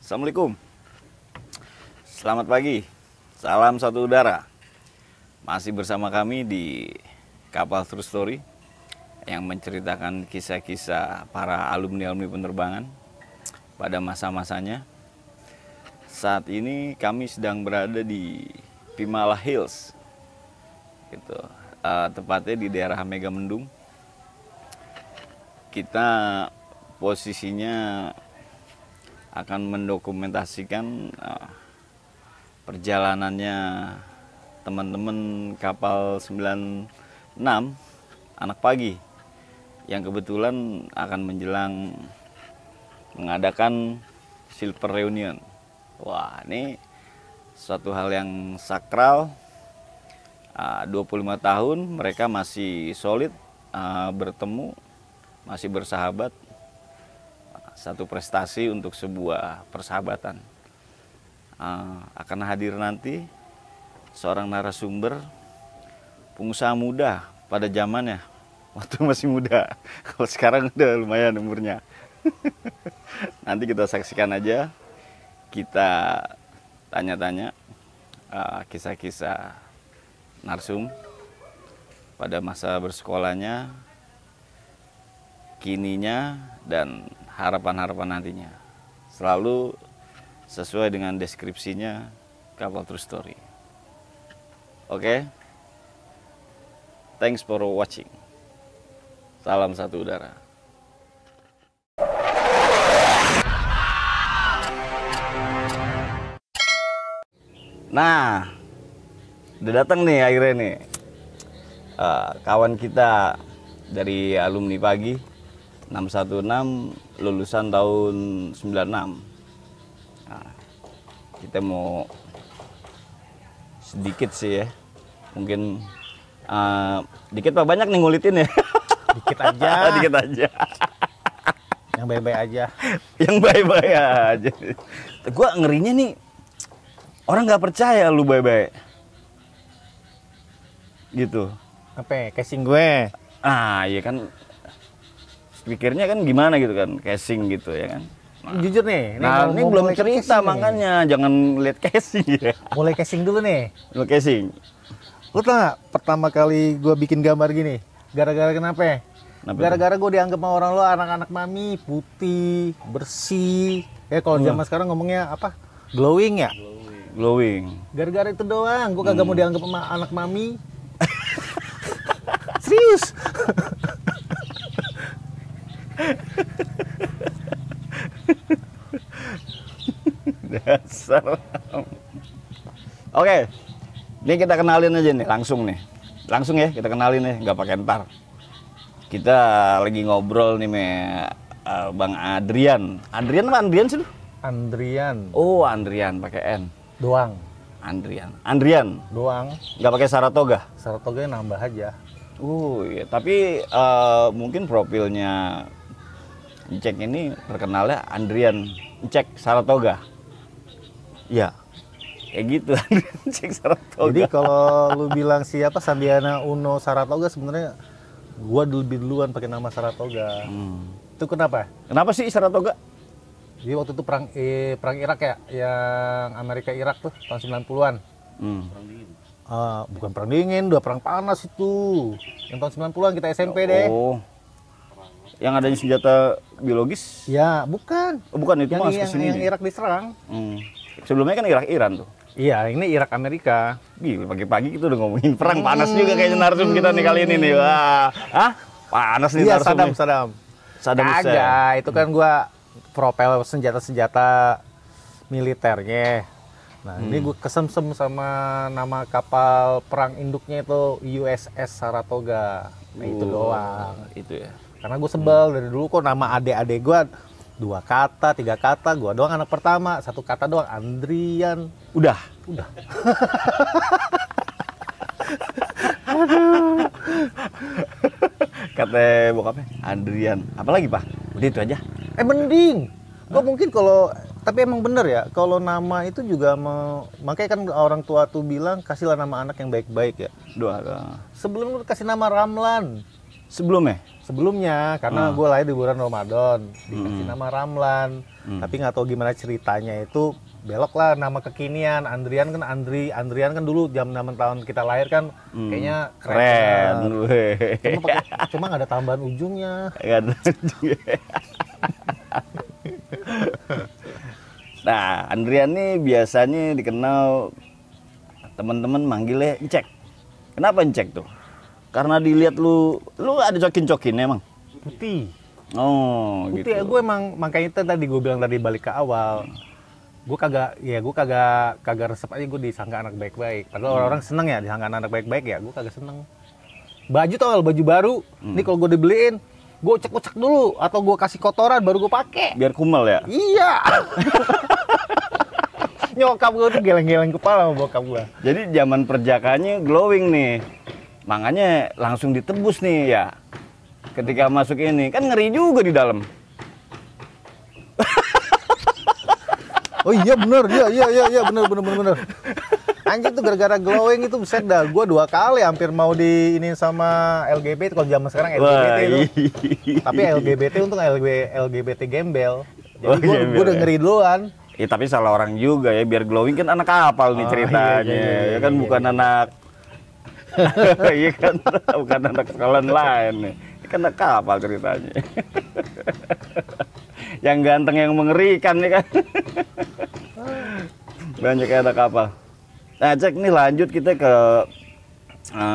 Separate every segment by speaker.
Speaker 1: Assalamualaikum. Selamat pagi. Salam satu udara. Masih bersama kami di Kapal True Story yang menceritakan kisah-kisah para alumni-alumni penerbangan pada masa-masanya. Saat ini kami sedang berada di Pimala Hills. Gitu. Tepatnya di daerah Megamendung. Kita posisinya akan mendokumentasikan perjalanannya teman-teman kapal 96 anak pagi yang kebetulan akan menjelang mengadakan Silver Reunion. Wah, ini suatu hal yang sakral. 25 tahun mereka masih solid, bertemu, masih bersahabat. Satu prestasi untuk sebuah persahabatan. Akan hadir nanti seorang narasumber, pengusaha muda pada zamannya, waktu masih muda. Kalau sekarang udah lumayan umurnya. Nanti kita saksikan aja, kita tanya-tanya kisah-kisah narsum pada masa bersekolahnya, kininya, dan harapan-harapan nantinya. Selalu sesuai dengan deskripsinya Kapal True Story. Oke? Thanks for watching. Salam satu udara. Nah, udah datang nih akhirnya nih. Kawan kita dari alumni pagi 616 lulusan tahun 96. Nah, kita mau sedikit sih ya, mungkin dikit apa banyak nih ngulitin ya?
Speaker 2: Dikit aja.
Speaker 1: Dikit aja.
Speaker 2: Yang baik-baik aja.
Speaker 1: Yang baik-baik aja. Gua ngerinya nih, orang nggak percaya lu baik-baik. Gitu.
Speaker 2: Apa? Casing gue.
Speaker 1: Iya kan. Pikirnya kan gimana gitu kan, casing gitu ya kan.
Speaker 2: Jujur nih,
Speaker 1: ini belum cerita makanya nih. Jangan lihat casing ya.
Speaker 2: Mulai casing dulu nih.
Speaker 1: Mulai casing.
Speaker 2: Lu tau gak pertama kali gue bikin gambar gini? Gara-gara kenapa? Gara-gara gue dianggap sama orang lo anak-anak mami, putih, bersih. Ya kalau zaman sekarang ngomongnya apa? Glowing ya?
Speaker 1: Glowing.
Speaker 2: Gara-gara itu doang, gue kagak mau dianggap sama anak mami. Serius?
Speaker 1: Dasar. Oke, ini kita kenalin aja nih langsung ya kita kenalin nih, nggak pakai ntar. Kita lagi ngobrol nih Bang Adrian. Adrian apa Andrian sih lu?
Speaker 2: Andrian.
Speaker 1: Oh, Andrian pakai N.
Speaker 2: Doang.
Speaker 1: Andrian.
Speaker 2: Doang.
Speaker 1: Nggak pakai Saratoga.
Speaker 2: Saratoganya nambah aja.
Speaker 1: Iya, tapi mungkin profilnya Cek ini terkenalnya Andrian Cek Saratoga. Iya, kayak gitu. Andrian Cek Saratoga.
Speaker 2: Jadi kalau lu bilang siapa Sandiana Uno Saratoga, sebenarnya gua lebih duluan pakai nama Saratoga. Itu kenapa?
Speaker 1: Kenapa sih Saratoga?
Speaker 2: Jadi waktu itu perang Irak ya, yang Amerika Irak tuh tahun 90-an. Bukan perang dingin, udah perang panas itu. Yang tahun 90-an kita SMP deh.
Speaker 1: Oh. Yang adanya senjata biologis?
Speaker 2: Ya, bukan.
Speaker 1: Oh, bukan itu mas
Speaker 2: yang Irak diserang.
Speaker 1: Sebelumnya kan Irak-Iran tuh.
Speaker 2: Iya, ini Irak Amerika.
Speaker 1: Gila, pagi-pagi kita udah ngomongin perang panas juga kayaknya narsum kita nih kali ini nih. Wah, panas nih narsum.
Speaker 2: Iya, Saddam Hussein. Kagak, itu kan gua propel senjata-senjata militernya. Nah, ini gue kesemsem sama nama kapal perang induknya itu USS Saratoga. Nah, itu doang.
Speaker 1: Itu ya.
Speaker 2: Karena gue sebel dari dulu kok nama adik-adik gue 2 kata, 3 kata, gue doang anak pertama, 1 kata doang, Andrian.
Speaker 1: Udah.
Speaker 2: Aduh.
Speaker 1: Kata bokapnya Andrian. Apalagi Pak? Udah itu aja.
Speaker 2: Mending. Gue mungkin kalau, tapi emang bener ya, kalau nama itu juga makanya kan orang tua tuh bilang kasihlah nama anak yang baik-baik ya.
Speaker 1: Doa.
Speaker 2: Sebelum lu kasih nama Ramlan,
Speaker 1: Sebelumnya?
Speaker 2: Sebelumnya, karena gue lahir di bulan Ramadan, dikasih nama Ramlan. Tapi nggak tahu gimana ceritanya itu, belok lah nama kekinian. Andrian kan dulu jam 6 tahun kita lahir kan, kayaknya keren. Cuma nggak ada tambahan ujungnya.
Speaker 1: Nah, Andrian nih biasanya dikenal teman-teman manggilnya Encek. Kenapa Encek tuh? Karena dilihat lu ada cokin-cokin emang?
Speaker 2: Putih.
Speaker 1: Oh,
Speaker 2: putih,
Speaker 1: gitu.
Speaker 2: Ya, gue emang makanya itu tadi gue bilang tadi balik ke awal. Gue kagak resep aja gue disangka anak baik-baik. Padahal orang-orang seneng ya disangka anak baik-baik ya, gue kagak seneng. Baju tau baju baru, nih kalau gue dibeliin, gue ucek-ucek dulu atau gue kasih kotoran baru gue pakai.
Speaker 1: Biar kumel ya?
Speaker 2: Iya. Nyokap gue tuh geleng-geleng kepala sama bokap gue.
Speaker 1: Jadi zaman perjakaannya glowing nih. Makanya langsung ditebus nih ya. Ketika masuk ini, kan ngeri juga di dalam.
Speaker 2: Oh iya bener, iya bener. Anjir tuh gara-gara glowing itu buset dah. Gue 2 kali hampir mau ini sama LGBT, kalau zaman sekarang LGBT itu. Tapi LGBT untung LGBT gembel. Jadi gue udah ngeri duluan.
Speaker 1: Ya tapi salah orang juga ya, biar glowing kan anak kapal nih ceritanya. Ya kan bukan anak. Iya kan, bukan anak sekolah lain nih. Ini kan anak kapal ceritanya. Yang ganteng yang mengerikan nih kan. Banyak anak kapal. Nah, Cek nih lanjut kita ke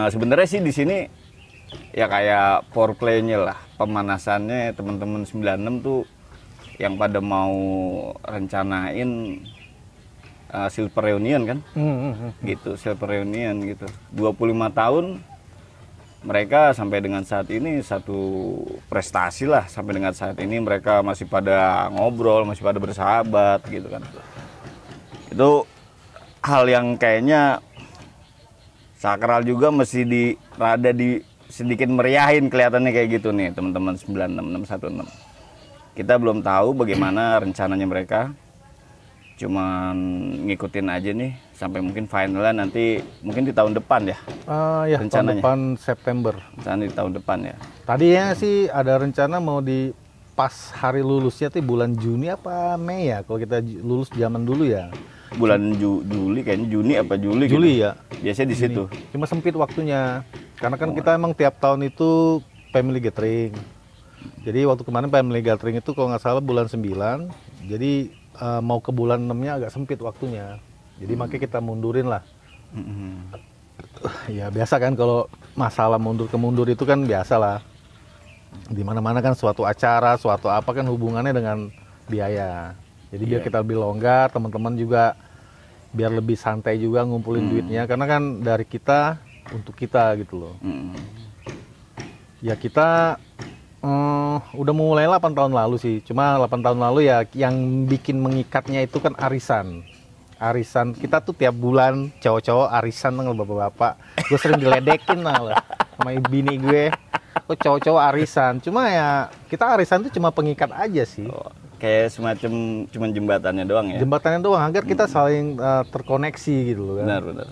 Speaker 1: sebenarnya sih di sini ya kayak foreplay-nya lah, pemanasannya teman-teman 96 tuh yang pada mau rencanain Silver Reunion kan, gitu, Silver Reunion gitu. 25 tahun mereka sampai dengan saat ini satu prestasi lah, sampai dengan saat ini mereka masih pada ngobrol, masih pada bersahabat gitu kan. Itu hal yang kayaknya sakral juga, mesti rada sedikit meriahin kelihatannya kayak gitu nih teman-teman 96616. Kita belum tahu bagaimana rencananya mereka. Cuman ngikutin aja nih sampai mungkin finalnya nanti mungkin di tahun depan ya.
Speaker 2: Ya, tahun depan September.
Speaker 1: Rencana di tahun depan ya.
Speaker 2: Tadinya sih ada rencana mau di pas hari lulusnya tuh bulan Juni apa Mei ya, kalau kita lulus zaman dulu ya.
Speaker 1: Bulan Juli kayaknya, Juni apa Juli gitu.
Speaker 2: Juli ya.
Speaker 1: Biasanya di situ.
Speaker 2: Cuma sempit waktunya. Karena kan kita emang tiap tahun itu family gathering. Jadi waktu kemarin family gathering itu kalau nggak salah bulan 9. Jadi mau ke bulan 6-nya agak sempit waktunya. Jadi makanya kita mundurin lah. Ya biasa kan kalau masalah mundur ke mundur itu kan biasa lah. Di mana-mana kan suatu acara, suatu apa kan hubungannya dengan biaya. Jadi biar kita lebih longgar, teman-teman juga biar lebih santai juga ngumpulin duitnya. Karena kan dari kita untuk kita gitu loh. Ya kita udah mulai 8 tahun lalu sih. Cuma 8 tahun lalu ya yang bikin mengikatnya itu kan arisan. Arisan kita tuh tiap bulan cowok-cowok arisan dengan bapak-bapak. Gue sering diledekin lah sama bini gue. Kok cowok-cowok arisan. Cuma ya kita arisan tuh cuma pengikat aja sih.
Speaker 1: Kayak semacam cuma jembatannya doang ya.
Speaker 2: Jembatannya doang agar kita saling terkoneksi gitu loh kan.
Speaker 1: Benar.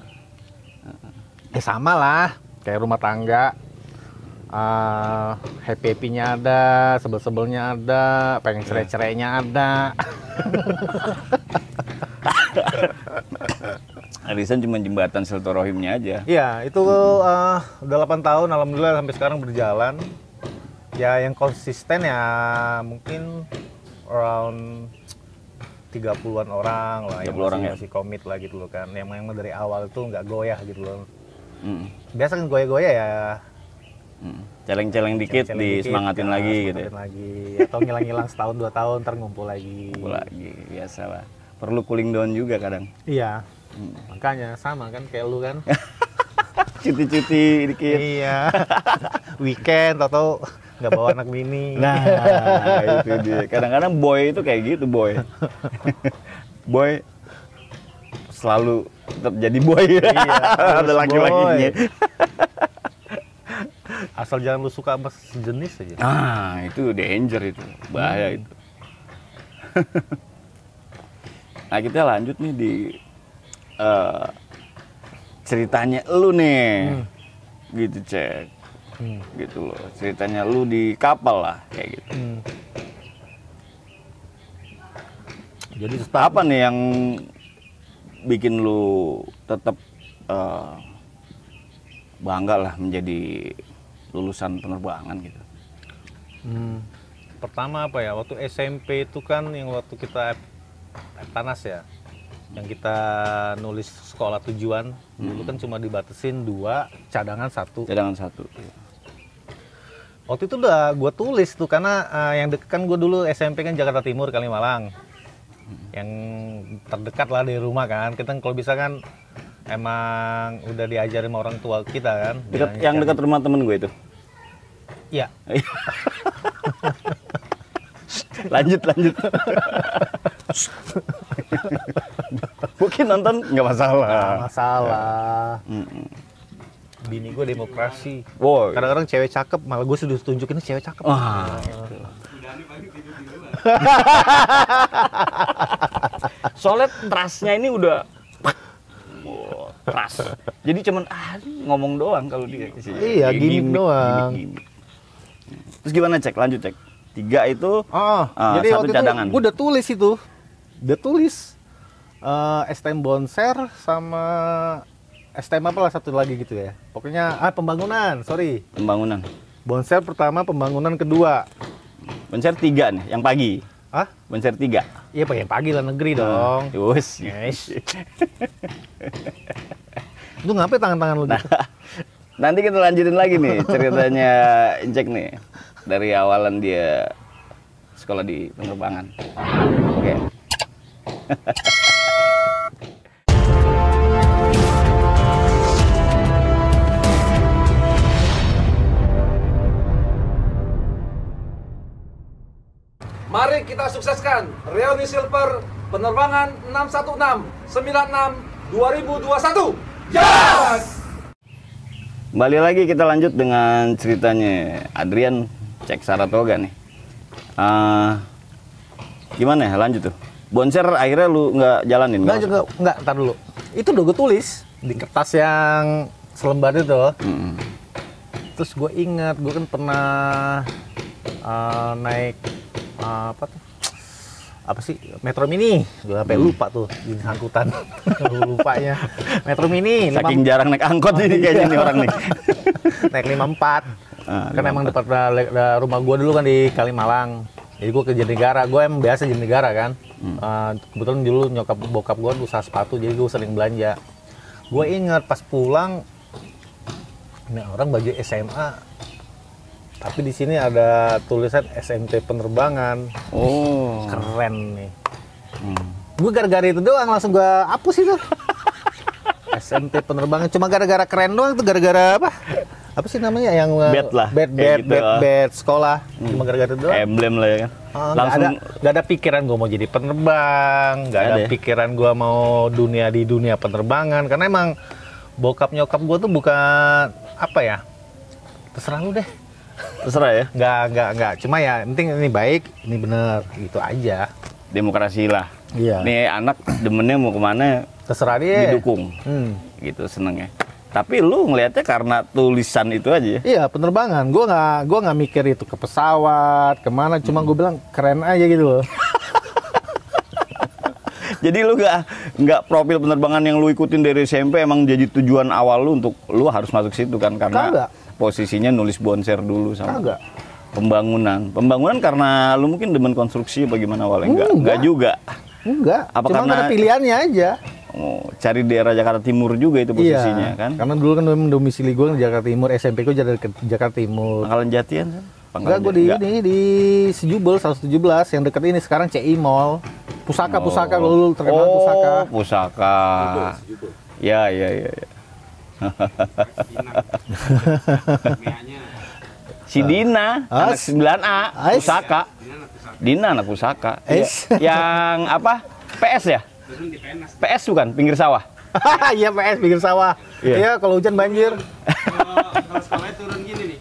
Speaker 2: Ya sama lah kayak rumah tangga. Happy-happy-nya ada, sebel-sebelnya ada, pengen cerai-cerainya ada.
Speaker 1: Arisan cuma jembatan silaturahimnya aja.
Speaker 2: Iya, itu udah 8 tahun, alhamdulillah sampai sekarang berjalan. Ya yang konsisten ya mungkin around 30-an orang lah,
Speaker 1: 30
Speaker 2: yang
Speaker 1: orang
Speaker 2: masih komit lah gitu loh kan. Yang dari awal itu nggak goyah gitu loh.
Speaker 1: Biasa
Speaker 2: kan goyah-goyah ya.
Speaker 1: Celeng-celeng dikit, disemangatin lagi gitu ya.
Speaker 2: Atau ngilang-ngilang setahun 2 tahun ntar ngumpul lagi.
Speaker 1: Biasa lah. Perlu cooling down juga kadang.
Speaker 2: Iya. Makanya sama kan kayak lu kan.
Speaker 1: Cuti-cuti dikit.
Speaker 2: Iya. Weekend atau nggak bawa anak bini.
Speaker 1: Nah, itu dia. Kadang-kadang boy itu kayak gitu, boy. Boy selalu tetap jadi boy. Iya, ada laki-lakinya.
Speaker 2: Asal jangan lu suka sama sejenis aja.
Speaker 1: Ah, itu danger itu. Bahaya itu. Nah, kita lanjut nih di ceritanya lu nih. Gitu, Cek. gitu loh. Ceritanya lu di kapal lah kayak gitu.
Speaker 2: Jadi
Speaker 1: Apa nih yang bikin lu tetap bangga lah menjadi lulusan penerbangan gitu?
Speaker 2: Pertama apa ya, waktu SMP itu kan yang waktu kita panas ya, yang kita nulis sekolah tujuan, dulu kan cuma dibatasin 2, cadangan 1.
Speaker 1: Cadangan 1.
Speaker 2: Waktu itu udah gue tulis tuh, karena yang deket kan gue dulu SMP kan Jakarta Timur, Kalimalang. Yang terdekat lah dari rumah kan, kita kalau bisa kan emang udah diajarin sama orang tua kita kan.
Speaker 1: Yang dekat rumah temen gue itu?
Speaker 2: Iya.
Speaker 1: lanjut. Mungkin nonton nggak masalah.
Speaker 2: Nggak masalah. Bini gue demokrasi.
Speaker 1: Wow.
Speaker 2: Kadang-kadang cewek cakep, malah gue sudah tunjukin cewek cakep.
Speaker 1: Soalnya trustnya ini udah trust. Jadi cuman ngomong doang kalau dia.
Speaker 2: Iya, gimmick doang.
Speaker 1: Gimmick. Terus gimana cek? Lanjut cek. 3 itu
Speaker 2: jadi
Speaker 1: 1
Speaker 2: waktu
Speaker 1: cadangan.
Speaker 2: itu gue udah tulis itu. Udah tulis STM Bonser sama STM apa lah satu lagi gitu ya. Pokoknya pembangunan, sorry.
Speaker 1: Pembangunan.
Speaker 2: Bonser pertama, pembangunan kedua.
Speaker 1: Bonser 3 nih, yang pagi. Bonser 3.
Speaker 2: Iya, Pak, yang pagi lah negeri dong.
Speaker 1: Yus.
Speaker 2: Yes. Itu ngapain tangan-tangan lu gitu?
Speaker 1: Nanti kita lanjutin lagi nih ceritanya Jack nih. Dari awalan dia sekolah di penerbangan. Oke.
Speaker 3: Mari kita sukseskan reuni silver penerbangan 616 96 2021. Yes!
Speaker 1: Kembali lagi kita lanjut dengan ceritanya Adrian cek Saratoga nih. Gimana ya lanjut tuh? Bonser akhirnya lu nggak jalanin?
Speaker 2: Nggak, ntar dulu. Itu udah gue tulis di kertas yang selembar itu. Terus gue ingat, gue kan pernah naik apa sih, Metro Mini. Gue sampai lupa tuh di angkutan. Lupanya Metro Mini.
Speaker 1: Saking jarang naik angkot ini kayaknya nih orang nih.
Speaker 2: Naik 54. Kan emang depan rumah gue dulu kan di Kalimalang. Jadi gue ke Jatinegara. Gue emang biasa Jatinegara kan. Kebetulan dulu nyokap bokap gue usaha sepatu, jadi gue sering belanja. Gue ingat pas pulang, ini orang baju SMA, tapi di sini ada tulisan SMT Penerbangan.
Speaker 1: Oh,
Speaker 2: keren nih. Gue gara-gara itu doang langsung gue hapus itu. SMT Penerbangan cuma gara-gara keren doang. Itu gara-gara apa? Apa sih namanya yang
Speaker 1: bed lah,
Speaker 2: bed sekolah. Cuma gara-gara itu doang.
Speaker 1: Emblem lah ya kan.
Speaker 2: Langsung gak ada pikiran gue mau jadi penerbang, gak ada pikiran gue mau di dunia penerbangan, karena emang bokap nyokap gue tuh bukan apa ya, terserah lu deh.
Speaker 1: Terserah ya?
Speaker 2: Nggak. Cuma ya, penting ini baik, ini bener, gitu aja.
Speaker 1: Demokrasi lah.
Speaker 2: Iya.
Speaker 1: Nih anak demennya mau kemana,
Speaker 2: terserah dia.
Speaker 1: Didukung. Gitu, seneng ya. Tapi lu ngelihatnya karena tulisan itu aja ya?
Speaker 2: Iya, penerbangan. Gua nggak mikir itu ke pesawat, kemana. Cuma gue bilang keren aja gitu loh.
Speaker 1: Jadi lu nggak profil penerbangan yang lu ikutin dari SMP emang jadi tujuan awal lu untuk lu harus masuk situ kan? Karena
Speaker 2: Kagak.
Speaker 1: Posisinya nulis bonser dulu sama
Speaker 2: Kagak.
Speaker 1: Pembangunan karena lu mungkin demen konstruksi bagaimana awalnya? Enggak juga.
Speaker 2: Enggak.
Speaker 1: Apa
Speaker 2: cuma
Speaker 1: karena
Speaker 2: ada pilihannya aja.
Speaker 1: Oh, cari daerah Jakarta Timur juga itu posisinya kan?
Speaker 2: Karena dulu kan domisili gue di Jakarta Timur, SMP gue jadi ke Jakarta Timur.
Speaker 1: Pangkalan Jatian kan?
Speaker 2: Enggak, gue di Sejubel 117 yang dekat ini sekarang CI Mall. Pusaka kalau lu terkenal pusaka.
Speaker 1: Pusaka. Ya. Si Dina, anak 9A, pusaka. Dina anak pusaka. Yang apa? PS ya? PS bukan, pinggir sawah.
Speaker 2: Iya, PS pinggir sawah. Iya, kalau hujan banjir.
Speaker 3: Kalau sekolahnya turun gini nih.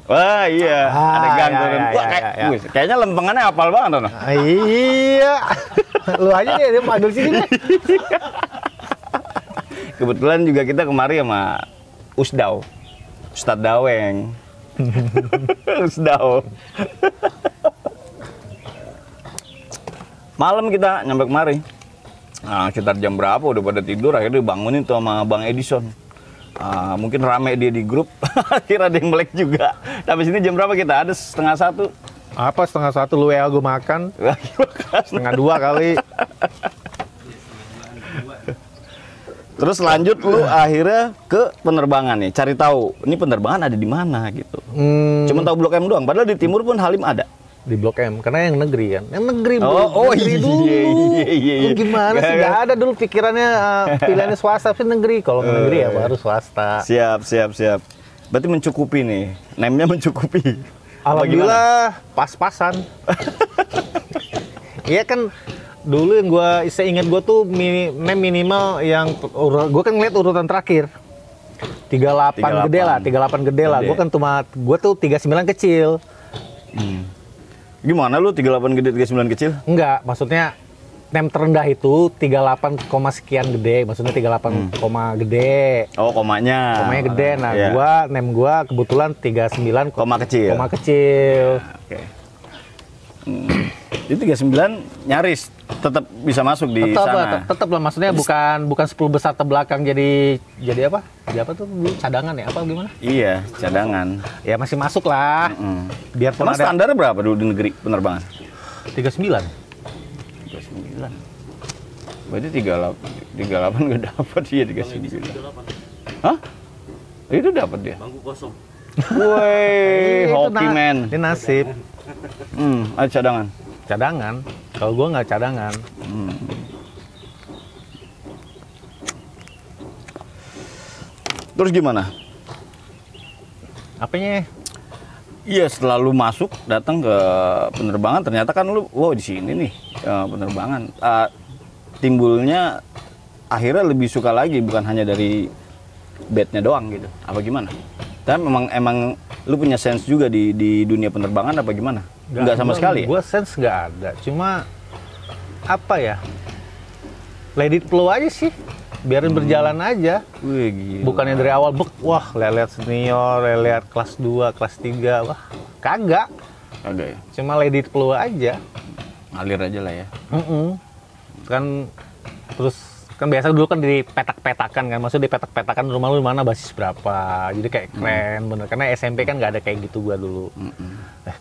Speaker 1: Wah iya, ada gang turun. Wah, kayaknya lempengannya hafal banget, Tono.
Speaker 2: Iya. Lu aja deh, dia panggil sini deh.
Speaker 1: Kebetulan juga kita kemari sama Ustadz Daweng. Rusdao. Malam kita nyampe kemari. Nah, sekitar jam berapa udah pada tidur, akhirnya dibangunin tuh sama Bang Edison. Mungkin rame dia di grup, akhirnya ada yang melek juga. Tapi sini jam berapa kita? Ada 1:30.
Speaker 2: Apa 1:30 lu WA gue makan? 1:30 kali.
Speaker 1: Terus lanjut lu akhirnya ke penerbangan nih, cari tahu ini penerbangan ada di mana gitu. Cuma tahu Blok M doang, padahal di timur pun Halim ada.
Speaker 2: Di Blok M, karena yang negeri kan. Yang negeri,
Speaker 1: negeri
Speaker 2: dulu.
Speaker 1: Iya.
Speaker 2: Gimana sih? Gak ada dulu pikirannya pilihannya swasta, tapi negeri. Kalau ke negeri ya baru swasta.
Speaker 1: Siap. Berarti mencukupi nih, name-nya mencukupi.
Speaker 2: Alhamdulillah, pas-pasan. Iya kan, dulu yang saya ingat gue tuh minimal yang gue kan ngeliat urutan terakhir 38 gede lah, 38 gede lah. Gue tuh 39 kecil.
Speaker 1: Gimana lu 38 gede 39 kecil?
Speaker 2: Enggak, maksudnya nem terendah itu 38, sekian gede, maksudnya 38, gede.
Speaker 1: Oh, komanya.
Speaker 2: Komanya gede. Nah,
Speaker 1: yeah.
Speaker 2: nem gua kebetulan 39
Speaker 1: koma kecil.
Speaker 2: Koma kecil.
Speaker 1: Oke. Jadi 39 nyaris tetap bisa masuk di sana.
Speaker 2: Tetap lah, maksudnya bukan 10 besar terbelakang jadi apa? Jadi apa tuh dulu, cadangan ya apa gimana?
Speaker 1: Iya, cadangan.
Speaker 2: Ya masih masuk lah. Biarpun
Speaker 1: Emang standarnya berapa dulu di negeri penerbangan?
Speaker 2: 39.
Speaker 1: Berarti 38 nggak dapat dia 39. Hah? Itu dapat dia.
Speaker 3: Bangku kosong.
Speaker 1: Woi, hoki man.
Speaker 2: Ini nasib.
Speaker 1: Ada cadangan.
Speaker 2: Cadangan. Kalau gua nggak cadangan.
Speaker 1: Terus gimana?
Speaker 2: Apanya?
Speaker 1: Iya, setelah lu masuk datang ke penerbangan, ternyata kan lu, wow di sini nih penerbangan. Timbulnya akhirnya lebih suka lagi, bukan hanya dari bednya doang gitu. Apa gimana? Tapi emang lu punya sense juga di dunia penerbangan apa gimana? Enggak sama sekali ya?
Speaker 2: Gua sense nggak ada. Cuma apa ya? Let it flow aja sih. Biarin berjalan aja.
Speaker 1: Wih, gila.
Speaker 2: Bukannya dari awal wah lihat senior, lihat kelas 2, kelas 3, wah kagak.
Speaker 1: Kagak ya?
Speaker 2: Cuma let it flow aja.
Speaker 1: Ngalir aja lah ya.
Speaker 2: Kan terus kan biasa dulu kan di petak-petakan kan, maksudnya di petak-petakan rumah lu di mana, basis berapa, jadi kayak keren bener, karena SMP kan nggak ada kayak gitu gua dulu.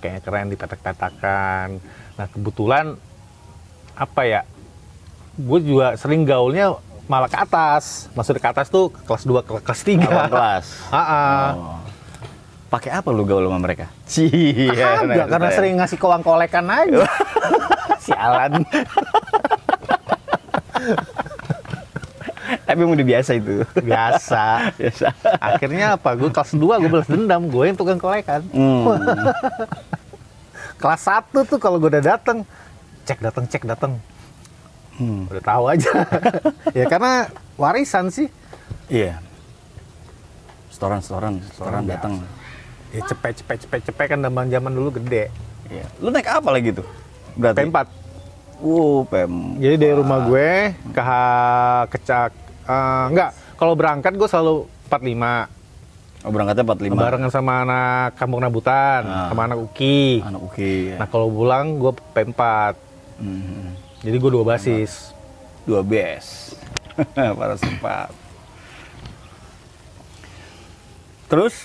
Speaker 2: Kayaknya keren di petak-petakan. Nah kebetulan apa ya, gue juga sering gaulnya malah ke atas, maksudnya ke atas tuh kelas 2, kelas 3.
Speaker 1: Kelas. Pakai apa lu gaul sama mereka?
Speaker 2: Kagak, karena sering ngasih kolekan aja. Sialan.
Speaker 1: Tapi udah biasa itu.
Speaker 2: Biasa. Akhirnya apa? Gue kelas 2 gue balas dendam, gue yang tukang kolekan. Kelas 1 tuh kalau gue udah datang, cek datang. Udah tahu aja. Ya karena warisan sih.
Speaker 1: Iya. Setoran datang.
Speaker 2: Ya cepet kan zaman dulu gede.
Speaker 1: Iya. Lu naik apa lagi tuh? Berarti
Speaker 2: P4.
Speaker 1: P4.
Speaker 2: Jadi dari rumah gue ke enggak, kalau berangkat gue selalu 45.
Speaker 1: Oh, berangkatnya 45.
Speaker 2: Barengan sama anak Kampung Rambutan, sama anak Uki.
Speaker 1: Anak Uki. Ya.
Speaker 2: Nah, kalau pulang gue P4. Jadi gue 2 basis.
Speaker 1: 2 base. Para sempat. Terus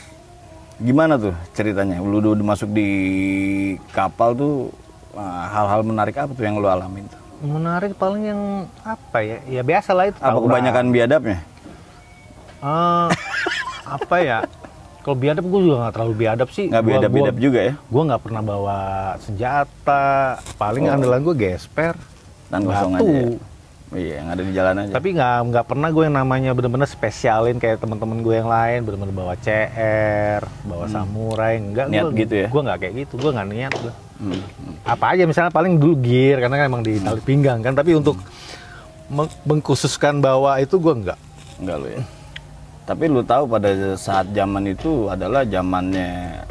Speaker 1: gimana tuh ceritanya? Lu udah masuk di kapal tuh, hal-hal menarik apa tuh yang lu alamin tuh?
Speaker 2: Menarik paling yang apa ya? Ya biasa lah itu.
Speaker 1: Apa kebanyakan biadabnya?
Speaker 2: Apa ya? Kalau biadab gue juga nggak terlalu biadab sih.
Speaker 1: Nggak biadab-biadab juga ya?
Speaker 2: Gue nggak pernah bawa senjata. Paling andalan gue gesper.
Speaker 1: Dan kosong aja ya? Iya, yang ada di jalan aja.
Speaker 2: Tapi nggak pernah gue yang namanya bener-bener spesialin kayak teman-teman gue yang lain, bener-bener bawa CR, bawa samurai. Enggak,
Speaker 1: niat
Speaker 2: gue,
Speaker 1: gitu ya?
Speaker 2: Gue nggak kayak gitu, gue nggak niat gue. Apa aja misalnya paling dulu gear, karena kan emang di tali pinggang kan. Tapi untuk mengkhususkan bawa itu gue nggak.
Speaker 1: Enggak lu ya? Tapi lu tahu pada saat zaman itu adalah zamannya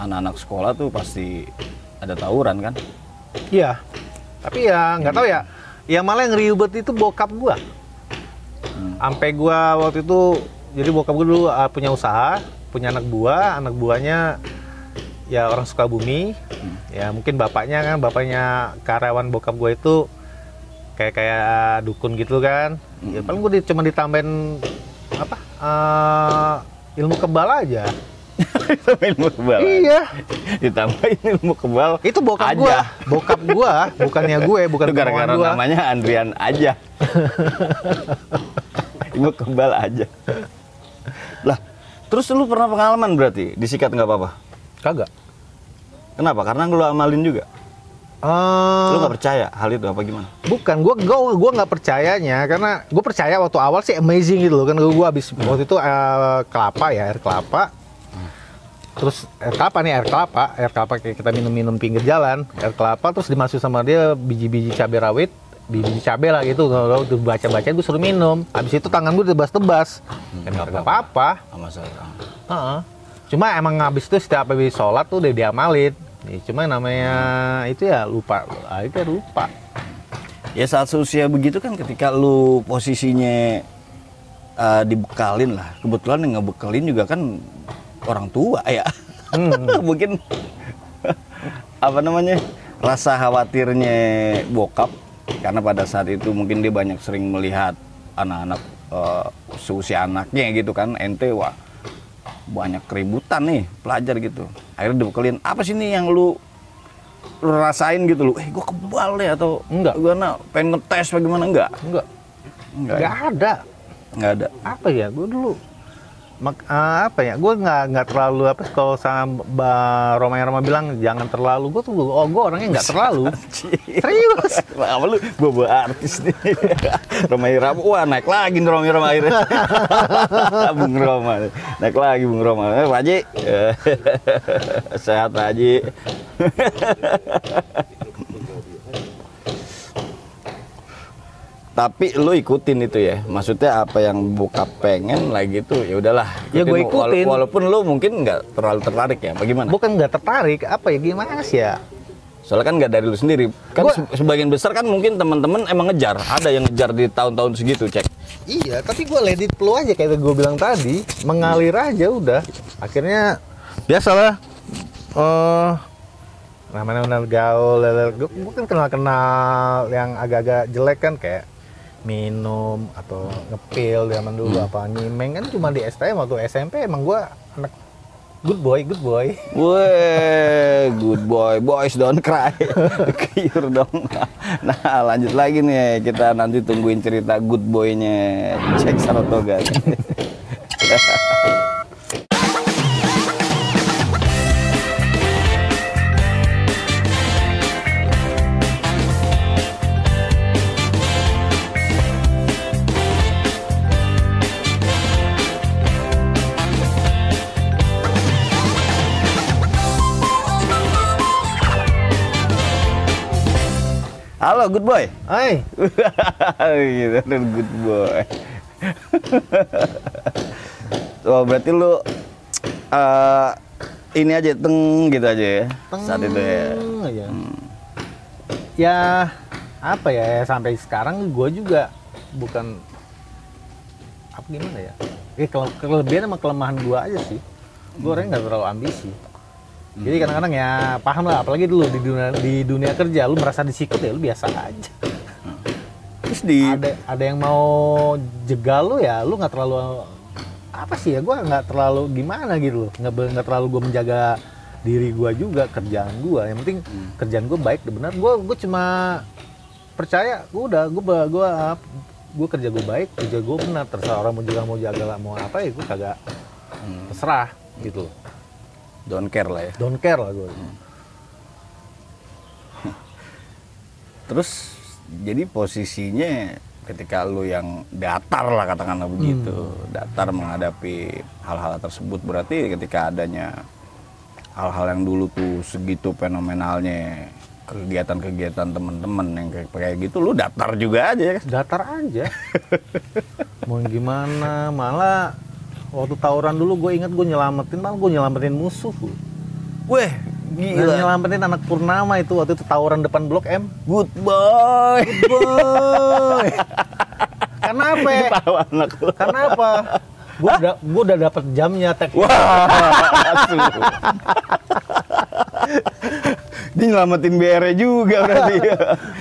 Speaker 1: anak-anak sekolah tuh pasti ada tawuran kan?
Speaker 2: Iya. Tapi ya nggak tahu ya. Yang malah yang ribet itu bokap gua. Sampai gua waktu itu, jadi bokap gua dulu punya usaha punya anak buahnya ya orang Sukabumi. Ya mungkin bapaknya karyawan bokap gue itu kayak dukun gitu kan. Ya paling gue cuma ditambahin apa? Ilmu kebal aja.
Speaker 1: Ilmu kebal.
Speaker 2: Iya.
Speaker 1: Ditambahin ilmu kebal.
Speaker 2: Itu bokap gua, bukannya gue, bukan
Speaker 1: itu gara-gara
Speaker 2: gua.
Speaker 1: namanya Andrian aja. Ilmu kebal aja. Lah, terus lu pernah pengalaman berarti disikat nggak apa-apa?
Speaker 2: Kagak.
Speaker 1: Kenapa? Karena lu amalin juga. Lu nggak percaya hal itu apa gimana?
Speaker 2: Bukan, gua nggak percayanya karena gue percaya waktu awal sih amazing gitu loh kan. Gue habis waktu itu air kelapa. Terus air kelapa kayak kita minum pinggir jalan, air kelapa terus dimasuk sama dia biji-biji cabai rawit, biji cabai lah gitu. Kalau udah baca-baca gue suruh minum. Habis itu tangan gue tebas-tebas. Kan nggak apa-apa. Cuma emang habis itu setiap habis sholat tuh udah diamalin. Cuma namanya itu ya lupa.
Speaker 1: Ya saat seusia begitu kan ketika lu posisinya dibekalin lah. Kebetulan yang ngebekalin juga kan orang tua ya. Mungkin apa namanya rasa khawatirnya bokap karena pada saat itu mungkin dia banyak sering melihat anak-anak seusia anaknya gitu kan, ente wah banyak keributan nih pelajar gitu, akhirnya dibekelin apa sih nih yang lu rasain gitu lu, gue kebal deh atau
Speaker 2: enggak,
Speaker 1: gue pengen ngetes bagaimana, enggak
Speaker 2: ada apa ya, gue dulu apa ya, gue nggak terlalu apa, kalau sama Roma bilang jangan terlalu, gue orangnya nggak terlalu serius.
Speaker 1: Apa lu bawa artis nih. Roma Irama, wah naik lagi nih Roma akhirnya. Bung Roma naik lagi, Bung Roma. Pak Haji sehat Pak Haji. Tapi lu ikutin itu ya, maksudnya apa yang bokap pengen lagi itu ya udahlah.
Speaker 2: Ya gue ikutin.
Speaker 1: Walaupun lu mungkin nggak terlalu tertarik ya, bagaimana?
Speaker 2: Bukan nggak tertarik, apa ya gimana sih ya?
Speaker 1: Soalnya kan nggak dari lu sendiri, kan sebagian besar kan mungkin teman-teman emang ngejar, ada yang ngejar di tahun-tahun segitu, cek.
Speaker 2: Iya, tapi gue let it flow aja kayak gue bilang tadi, mengalir aja udah. Akhirnya biasalah. Namanya gaul, gue kan kenal yang agak-agak jelek kan, kayak minum atau ngepil zaman dulu, apa nyimeng kan cuma di STM. Waktu SMP emang gue anak good boy.
Speaker 1: Weh, good boy, boys don't cry. Kiyur dong. Nah, lanjut lagi nih, kita nanti tungguin cerita good boy-nya Jack Saratoga. Halo, good boy.
Speaker 2: Hai.
Speaker 1: Gitu, good boy. Oh, berarti lu ini aja gitu aja ya. Saat itu ya.
Speaker 2: Aja. Ya, apa ya, sampai sekarang gue juga bukan apa gimana ya. Kelebihan sama kelemahan gue aja sih. Gue orangnya nggak terlalu ambisi. Jadi kadang-kadang ya paham lah, apalagi dulu di dunia kerja lu merasa disikut ya lu biasa aja.
Speaker 1: Terus
Speaker 2: ada yang mau jegal lu ya lu nggak terlalu apa sih ya, gue nggak terlalu gimana gitu loh, nggak terlalu gue menjaga diri gue juga, kerjaan gue yang penting kerjaan gue baik benar. Gue cuma percaya gue kerja gue baik, kerja gue benar, terserah orang mau jaga mau apa ya gue kagak terserah gitu loh.
Speaker 1: Don't care lah ya.
Speaker 2: Don't care lah gue.
Speaker 1: Terus jadi posisinya ketika lu yang datar lah katakanlah begitu, datar menghadapi hal-hal tersebut, berarti ketika adanya hal-hal yang dulu tuh segitu fenomenalnya, kegiatan-kegiatan teman-teman yang kayak gitu, lu datar juga aja ya?
Speaker 2: Datar aja. Mau gimana, malah waktu tawuran dulu gue ingat gue nyelamatin musuh.
Speaker 1: Weh, gila.
Speaker 2: Nyelamatin anak Purnama itu waktu itu tawuran depan Blok M.
Speaker 1: Good boy.
Speaker 2: Kenapa?
Speaker 1: Kenapa?
Speaker 2: Gua udah dapet jamnya tek.
Speaker 1: Wah, asuh. Dia nyelamatin BR juga berarti.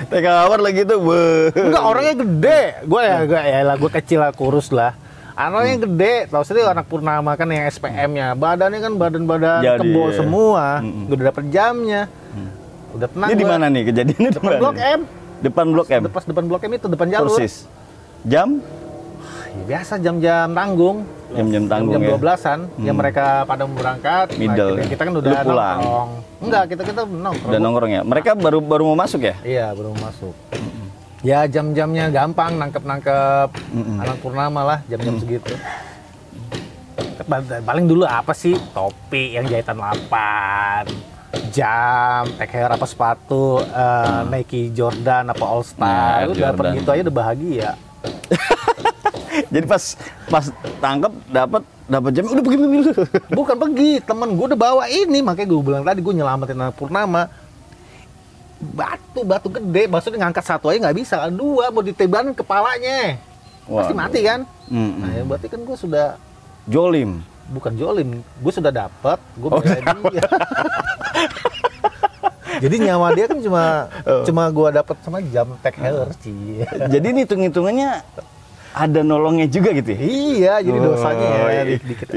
Speaker 1: TK awal lagi tuh.
Speaker 2: Enggak, orangnya gede. Gue kecil lah, kurus lah. Anaknya gede, tau sendiri anak Purnama kan yang SPM-nya. Badannya kan badan-badan
Speaker 1: Jadi,
Speaker 2: kebo semua. Gue udah dapet jamnya. Udah tenang.
Speaker 1: Ini di mana nih kejadiannya?
Speaker 2: Depan Blok M.
Speaker 1: Depan Blok M.
Speaker 2: Depan Blok M itu, depan jalur.
Speaker 1: Persis. Jam?
Speaker 2: Ya, biasa jam-jam tanggung.
Speaker 1: Jam-jam tanggung
Speaker 2: Jam
Speaker 1: ya.
Speaker 2: 12-an. Yang mereka pada mau berangkat.
Speaker 1: Middle.
Speaker 2: Nah, kita kan udah
Speaker 1: Lu pulang.
Speaker 2: nongkrong. Enggak, kita nongkrong.
Speaker 1: Udah nongkrong ya. Mereka baru mau masuk ya?
Speaker 2: Iya, baru masuk. Ya jam-jamnya gampang nangkep anak Purnama lah, jam-jam segitu. Paling dulu apa sih? Topi yang jahitan 8, jam, take hair apa sepatu, Nike Jordan apa All Star,
Speaker 1: Nah,
Speaker 2: lu dapat
Speaker 1: Jordan.
Speaker 2: gitu aja udah bahagia.
Speaker 1: Jadi pas tangkep dapat jam udah pergi dulu.
Speaker 2: Bukan pergi, temen gue udah bawa ini, makanya gue bilang tadi gue nyelamatin anak Purnama. Batu gede, maksudnya ngangkat satu aja nggak bisa, dua mau ditebanin kepalanya, pasti mati kan? Nah ya berarti kan gue sudah
Speaker 1: Jolim.
Speaker 2: bukan jolim, gue sudah dapat, gue bela dia. Jadi nyawa dia kan cuma gue dapat sama jam take hair sih.
Speaker 1: Jadi ini hitung-hitungannya ada nolongnya juga gitu ya?
Speaker 2: Iya, jadi dosanya ya dikit.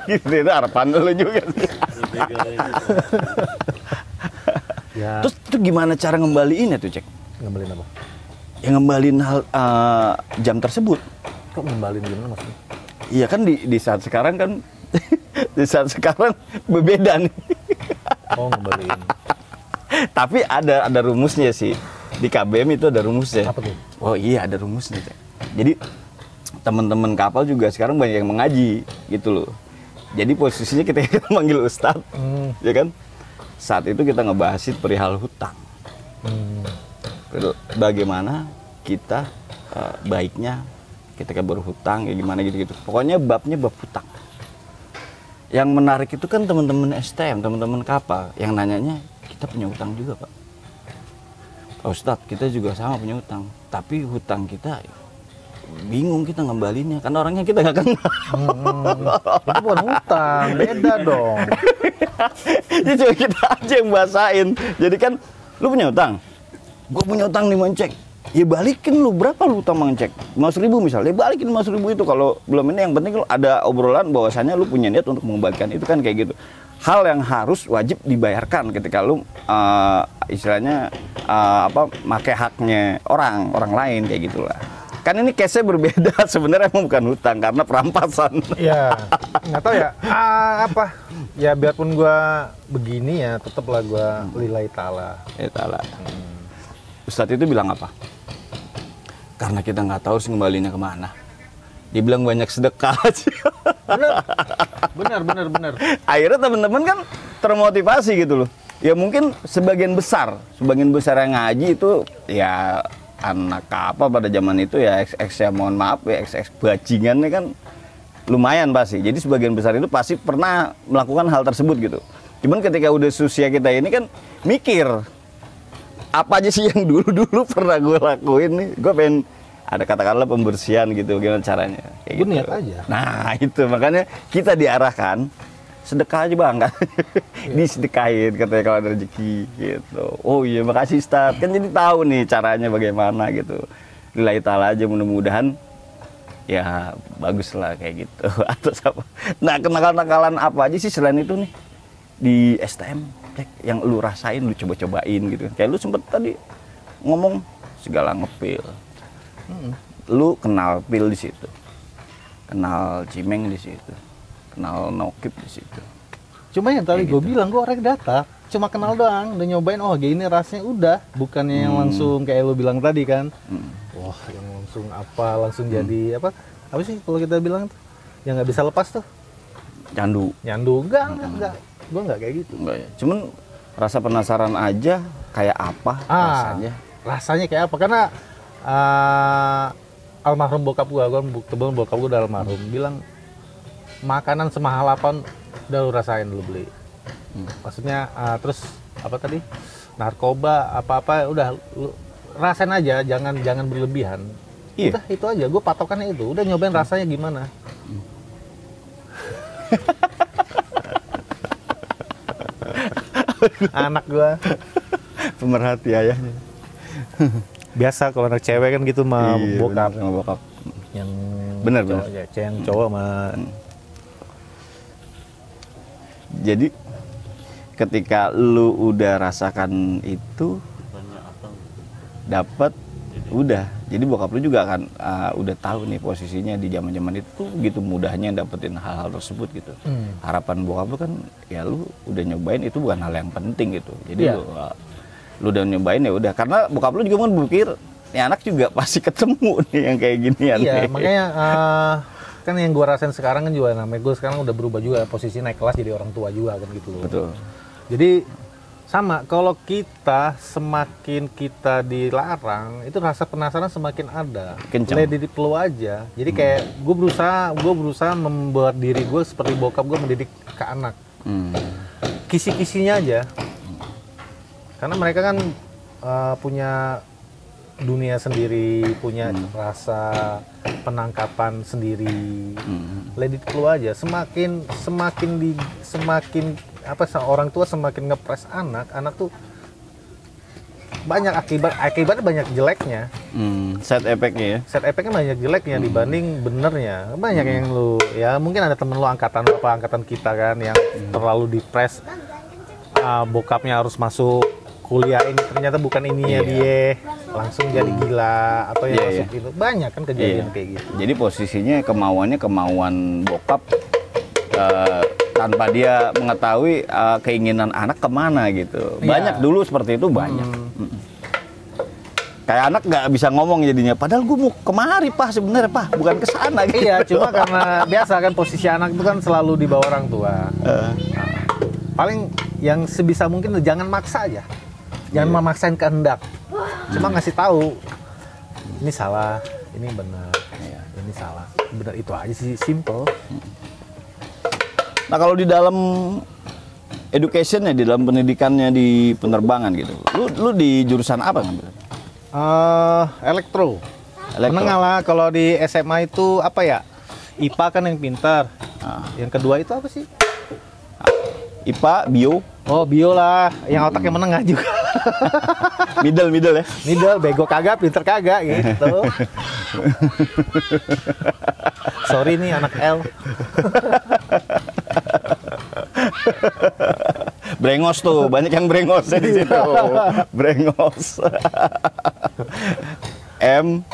Speaker 1: Gitu, itu harapan lo juga sih.
Speaker 2: Ya.
Speaker 1: Terus itu gimana cara ngembaliinnya tuh, Cek?
Speaker 2: Ngembalin apa?
Speaker 1: Yang ngembaliin jam tersebut.
Speaker 2: Kok ngembalin gimana maksudnya?
Speaker 1: Iya kan di saat sekarang kan di saat sekarang berbeda nih.
Speaker 2: Oh ngembalin.
Speaker 1: Tapi ada rumusnya sih. Di KBM itu ada rumusnya.
Speaker 2: Apa tuh?
Speaker 1: Oh iya ada rumusnya, Cek. Jadi teman-teman kapal juga sekarang banyak yang mengaji gitu loh. Jadi posisinya kita manggil ustadz, ya kan? Saat itu kita ngebahas perihal hutang. Bagaimana kita baiknya ketika berhutang, ya gimana gitu-gitu. Pokoknya babnya bab hutang. Yang menarik itu kan teman-teman STM, teman-teman kapal yang nanyanya, kita punya hutang juga, Pak. Pak Ustadz, kita juga sama punya hutang. Tapi hutang kita bingung kita ngembalinya, karena orangnya kita nggak kenal.
Speaker 2: Itu bukan hutang, beda dong.
Speaker 1: Jadi coba kita aja yang bahasain. Jadi kan, lu punya hutang? Gue punya hutang nih, Mancek. Ya balikin lu, berapa lu hutang Mancek? 50.000 misalnya, ya balikin 50.000 itu. Kalau belum ini, yang penting lu ada obrolan bahwasannya lu punya niat untuk mengembalikan. Itu kan kayak gitu. Hal yang harus wajib dibayarkan ketika lu istilahnya pakai haknya orang lain kayak gitulah. Kan ini case-nya berbeda, sebenarnya emang bukan hutang karena perampasan.
Speaker 2: Iya, nggak tahu ya. Ya biarpun gua begini ya, tetaplah gua lillahi ta'ala.
Speaker 1: Ya ta'ala. Ustadz itu bilang apa? Karena kita nggak tahu harus ngembalinya kemana. Dia bilang banyak sedekah aja.
Speaker 2: Benar.
Speaker 1: Akhirnya teman-teman kan termotivasi gitu loh. Ya mungkin sebagian besar yang ngaji itu ya anak kapal pada zaman itu ya ya mohon maaf ya bajingannya kan lumayan pasti. Jadi sebagian besar itu pasti pernah melakukan hal tersebut gitu. Cuman ketika udah usia kita ini kan mikir apa aja sih yang dulu pernah gue lakuin nih. Gue pengen ada katakanlah pembersihan gitu, gimana caranya. Kayak
Speaker 2: Gue
Speaker 1: gitu.
Speaker 2: niat aja.
Speaker 1: Nah itu makanya kita diarahkan sedekah aja bang kan. Disedekahin katanya kalau ada rezeki gitu. Oh iya makasih Ustaz. Kan jadi tahu nih caranya bagaimana gitu. Lillahi ta'ala aja mudah-mudahan ya bagus lah kayak gitu. Atau apa. Nah kenakalan-nakalan apa aja sih selain itu nih di STM yang lu rasain, lu coba-cobain gitu. Kayak lu sempet tadi ngomong segala ngepil. Lu kenal pil di situ. Kenal cimeng di situ. Kenal nokip di situ.
Speaker 2: Cuma yang tadi
Speaker 1: Kayak
Speaker 2: gue
Speaker 1: gitu.
Speaker 2: bilang, gue orangnya data. Cuma kenal doang, udah nyobain, oh gini rasanya udah. Bukannya yang langsung kayak lu bilang tadi kan. Wah yang langsung jadi apa sih kalau kita bilang tuh yang nggak bisa lepas tuh.
Speaker 1: Candu.
Speaker 2: Nyandu, enggak. Gue enggak kayak gitu.
Speaker 1: Enggak ya. Cuman rasa penasaran aja kayak apa rasanya.
Speaker 2: Rasanya kayak apa? Karena almarhum bokap gue kebetulan bokap gue udah almarhum, bilang makanan semahal apa udah lu rasain, lu beli. Maksudnya terus apa tadi? Narkoba apa-apa udah lu rasain aja, jangan berlebihan.
Speaker 1: Iya.
Speaker 2: Udah itu aja, gue patokannya itu. Udah nyobain rasanya gimana. Anak gua.
Speaker 1: Pemerhati ayahnya.
Speaker 2: Biasa kalau anak cewek kan gitu sama
Speaker 1: Iya,
Speaker 2: bokap.
Speaker 1: bener, sama bokap.
Speaker 2: Yang
Speaker 1: Bener,
Speaker 2: cowok,
Speaker 1: bener.
Speaker 2: ya, yang cowok sama
Speaker 1: Jadi ketika lu udah rasakan itu dapat udah. Jadi bokap lu juga akan udah tahu nih posisinya di zaman-zaman itu gitu mudahnya dapetin hal-hal tersebut gitu. Harapan bokap lu kan ya lu udah nyobain itu bukan hal yang penting gitu. Jadi
Speaker 2: Iya.
Speaker 1: lu udah nyobain ya udah karena bokap lu juga kan berpikir nih anak juga pasti ketemu nih yang kayak ginian.
Speaker 2: Iya,
Speaker 1: nih.
Speaker 2: makanya kan yang gue rasain sekarang kan juga namanya gue sekarang udah berubah juga posisi naik kelas jadi orang tua juga kan gitu loh.
Speaker 1: Betul.
Speaker 2: Jadi sama kalau kita semakin kita dilarang itu rasa penasaran semakin ada.
Speaker 1: Kencang.
Speaker 2: Let it flow aja. Jadi kayak gue berusaha membuat diri gue seperti bokap gue mendidik ke anak. Kisi-kisinya aja. Karena mereka kan punya dunia sendiri, punya rasa penangkapan sendiri. Let it flow aja. Semakin orang tua semakin ngepres anak tuh banyak akibatnya banyak jeleknya.
Speaker 1: Side effect-nya ya.
Speaker 2: Side effect-nya banyak jeleknya dibanding benernya. Banyak yang lu ya mungkin ada temen lu angkatan kita kan yang terlalu dipres. Bokapnya harus masuk kuliah ini ternyata bukan ininya dia langsung jadi gila atau yang masuk itu banyak kan kejadian kayak gitu.
Speaker 1: Jadi posisinya kemauan bokap tanpa dia mengetahui keinginan anak kemana gitu. Banyak dulu seperti itu banyak. Kayak anak nggak bisa ngomong jadinya. Padahal gue mau kemari pak sebenarnya pak, bukan ke sana. Gitu.
Speaker 2: Iya, cuma karena biasa kan posisi anak itu kan selalu di bawah orang tua. Paling yang sebisa mungkin jangan maksa aja. Jangan memaksain kehendak. Cuma ngasih tahu ini salah, ini benar, ini salah. Benar itu aja sih, simple.
Speaker 1: Nah kalau di dalam educationnya, di dalam pendidikannya di penerbangan gitu, lu di jurusan apa ngambil?
Speaker 2: Elektro. Menengah lah kalau di SMA itu apa ya? IPA kan yang pintar. Yang kedua itu apa sih?
Speaker 1: IPA, bio.
Speaker 2: Oh, bio lah, yang otaknya menengah juga.
Speaker 1: Middle ya.
Speaker 2: Middle, bego kagak, pinter kagak gitu. Sorry nih anak L.
Speaker 1: Brengos tuh, banyak yang brengos di situ. Brengos. M-E-L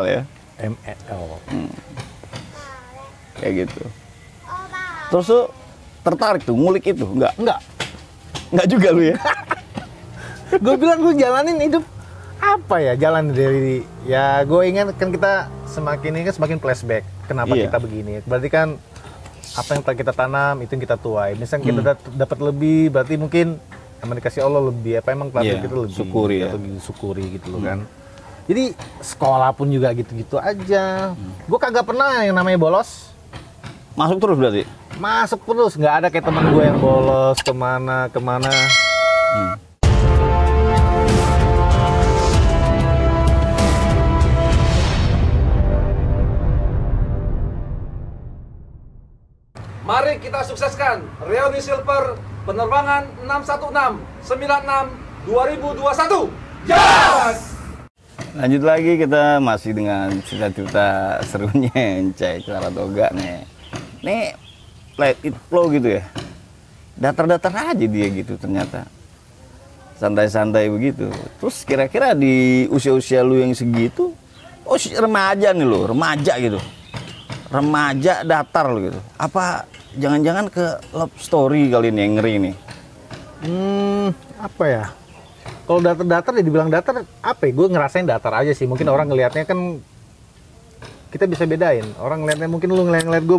Speaker 1: ya.
Speaker 2: M-E-L.
Speaker 1: Kayak gitu. Terus lu tertarik tuh ngulik itu? Enggak juga lu ya.
Speaker 2: Gue bilang gue jalanin hidup apa ya, jalan dari ya gue ingat kan kita semakin flashback kenapa kita begini. Berarti kan apa yang telah kita tanam itu yang kita tuai. Misalnya kita dapat lebih, berarti mungkin emang dikasih Allah lebih, apa emang telah kita lebih
Speaker 1: syukuri ya.
Speaker 2: Syukuri gitu loh kan. Jadi sekolah pun juga gitu-gitu aja. Gue kagak pernah yang namanya bolos.
Speaker 1: Masuk terus berarti?
Speaker 2: Masuk terus, nggak ada kayak teman gue yang bolos kemana.
Speaker 3: Mari kita sukseskan reuni silver penerbangan 616 96 2021. Yes!
Speaker 1: Lanjut lagi kita masih dengan cerita-cerita serunya Encai Saratoga nih. Nih let it flow gitu ya. Datar-datar aja dia gitu ternyata. Santai-santai begitu. Terus kira-kira di usia-usia lu yang segitu, remaja nih lu, remaja gitu. Remaja datar lo gitu. Apa jangan-jangan ke love story kali ini yang ngeri nih?
Speaker 2: Apa ya? Kalau datar-datar ya dibilang datar, apa ya? Gue ngerasain datar aja sih. Mungkin orang ngelihatnya kan kita bisa bedain. Orang ngelihatnya mungkin lu ngeliat gue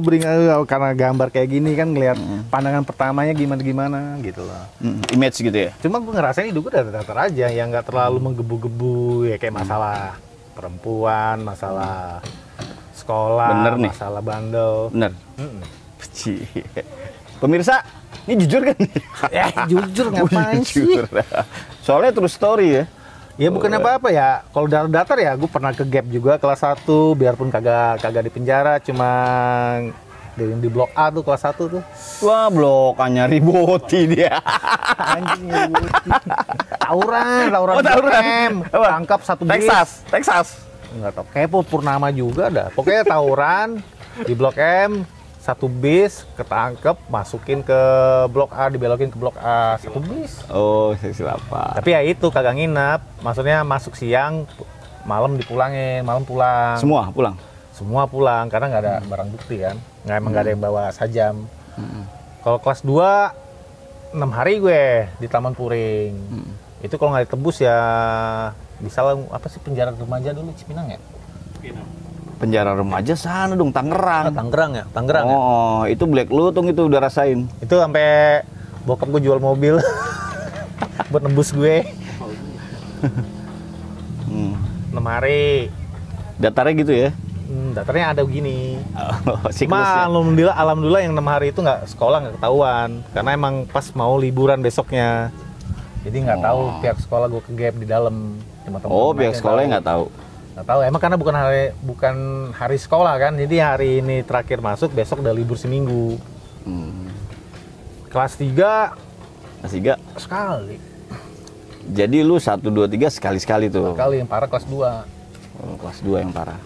Speaker 2: karena gambar kayak gini kan ngelihat pandangan pertamanya gimana gitu loh.
Speaker 1: Image gitu ya.
Speaker 2: Cuma gue ngerasain hidup gue datar-datar aja, yang nggak terlalu menggebu-gebu ya kayak masalah perempuan, masalah sekolah,
Speaker 1: bener nih.
Speaker 2: masalah bandel.
Speaker 1: Bener. Pemirsa, ini jujur kan?
Speaker 2: Jujur ngapain sih?
Speaker 1: Soalnya true story ya.
Speaker 2: Ya bukan apa-apa ya. Kalau datar ya gue pernah ke gap juga kelas 1, biarpun kagak di penjara, cuma di blok A tuh kelas 1 tuh.
Speaker 1: Wah, blokannya riboti dia.
Speaker 2: Anjing riboti. Tawuran
Speaker 1: Oh, tawuran. Apa?
Speaker 2: tangkap satu bis.
Speaker 1: Texas.
Speaker 2: Nggak tahu, kayak Purnama juga dah. Pokoknya tawuran di Blok M, satu bis ketangkep, masukin ke Blok A, dibelokin ke Blok A, satu bis.
Speaker 1: Oh, seksi 8.
Speaker 2: Tapi ya itu kagak nginap, maksudnya masuk siang, malam dipulangin, malam pulang.
Speaker 1: Semua pulang.
Speaker 2: Semua pulang karena nggak ada barang bukti kan, nggak ada yang bawa sajam. Kalau kelas 2 6 hari gue di Taman Puring. Itu kalau nggak ditebus ya bisa lah, apa sih penjara remaja dulu Cipinang ya?
Speaker 1: Penjara remaja sana dong, Tangerang.
Speaker 2: Tangerang ya, Tangerang ya.
Speaker 1: Oh, itu Black Lutung itu udah rasain.
Speaker 2: Itu sampai bokap gue jual mobil buat nebus gue. 6 hari.
Speaker 1: Datarnya gitu ya.
Speaker 2: Daftarnya ada begini.
Speaker 1: Oh,
Speaker 2: Cuma alhamdulillah yang 6 hari itu nggak sekolah, nggak ketahuan. Karena emang pas mau liburan besoknya. Jadi nggak tahu pihak sekolah gue ke-gap di dalam. Cuma
Speaker 1: Oh, pihak sekolahnya nggak tahu.
Speaker 2: Nggak tahu, emang karena bukan hari sekolah kan. Jadi hari ini terakhir masuk, besok udah libur seminggu. Kelas 3
Speaker 1: Kelas 3.
Speaker 2: sekali.
Speaker 1: Jadi lu 1 2 3 sekali-sekali tuh.
Speaker 2: Sekali yang parah kelas 2.
Speaker 1: Oh, kelas 2 yang parah.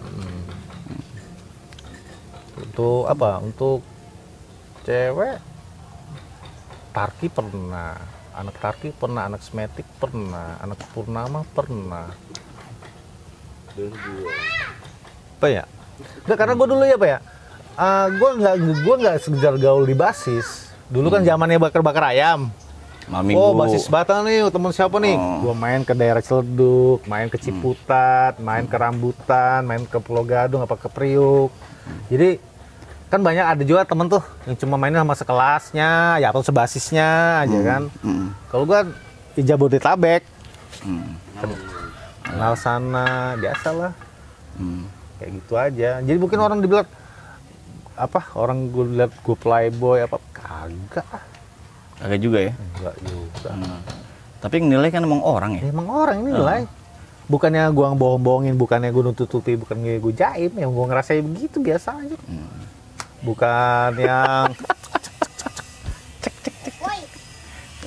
Speaker 2: Untuk apa? Untuk cewek Tarki pernah, anak Tarki pernah, anak Smetik pernah, anak Purnama pernah. Apa ya? Nggak, karena gue dulu ya Pak ya, gue nggak sekedar gaul di basis. Dulu kan zamannya bakar-bakar ayam.
Speaker 1: Malam minggu.
Speaker 2: Oh, basis Batang nih, temen siapa nih? Gue main ke daerah Ciledug, main ke Ciputat, main ke Rambutan, main ke Pulau Gadung, apa ke Priuk. Jadi kan banyak ada juga temen tuh yang cuma mainin sama sekelasnya, ya atau sebasisnya aja kan. Kalau gue di Jabodetabek, kenal sana, biasa lah. Kayak gitu aja. Jadi mungkin orang dibilang apa? Orang gue lihat gue playboy apa? Kagak.
Speaker 1: Agak juga ya.
Speaker 2: Enggak juga.
Speaker 1: Tapi yang nilai kan emang orang ya.
Speaker 2: Ya, emang orang ini nilai. Bukannya gua bohong-bohongin, bukannya gua nutup-tutupi, bukan gua jaim, yang gua ngerasain begitu biasa aja. Bukan yang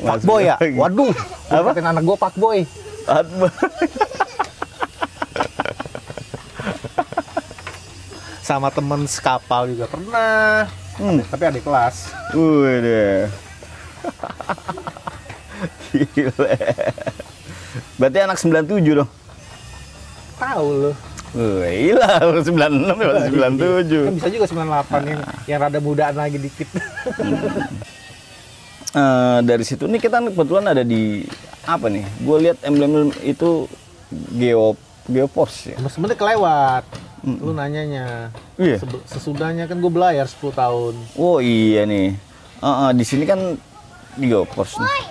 Speaker 2: fuckboy ya. Waduh, apa? Anak gua fuckboy. Sama temen sekapal juga pernah. Tapi adik kelas.
Speaker 1: Wih deh. Gila. Berarti anak 97 dong.
Speaker 2: Tahu lu.
Speaker 1: Wih, gila, 96 ya, 97.
Speaker 2: Kan bisa juga 98 yang rada mudaan lagi dikit.
Speaker 1: Dari situ nih kita kebetulan ada di apa nih? Gue lihat emblem itu Geoforce ya.
Speaker 2: Sebenarnya kelewat. Lu nanyanya.
Speaker 1: Iya.
Speaker 2: Sesudahnya kan gue belayar 10 tahun.
Speaker 1: Oh iya nih. Di sini kan Geoforce nih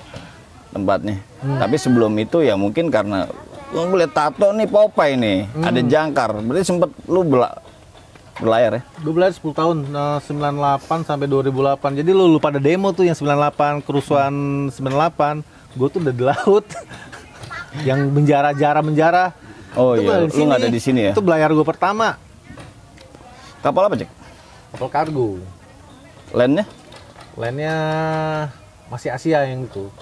Speaker 1: tempatnya. Tapi sebelum itu ya mungkin karena gue lihat tato nih Popeye nih, ada jangkar. Berarti sempet lu berlayar ya?
Speaker 2: Gue belayar 10 tahun, 98 sampai 2008. Jadi lu pada demo tuh yang 98, kerusuhan 98, gue tuh udah di laut. Yang menjara.
Speaker 1: Oh iya, lu nggak ada di sini ya?
Speaker 2: Itu belayar gue pertama.
Speaker 1: Kapal apa, Cek?
Speaker 2: Kapal kargo.
Speaker 1: Landnya?
Speaker 2: Landnya masih Asia yang itu.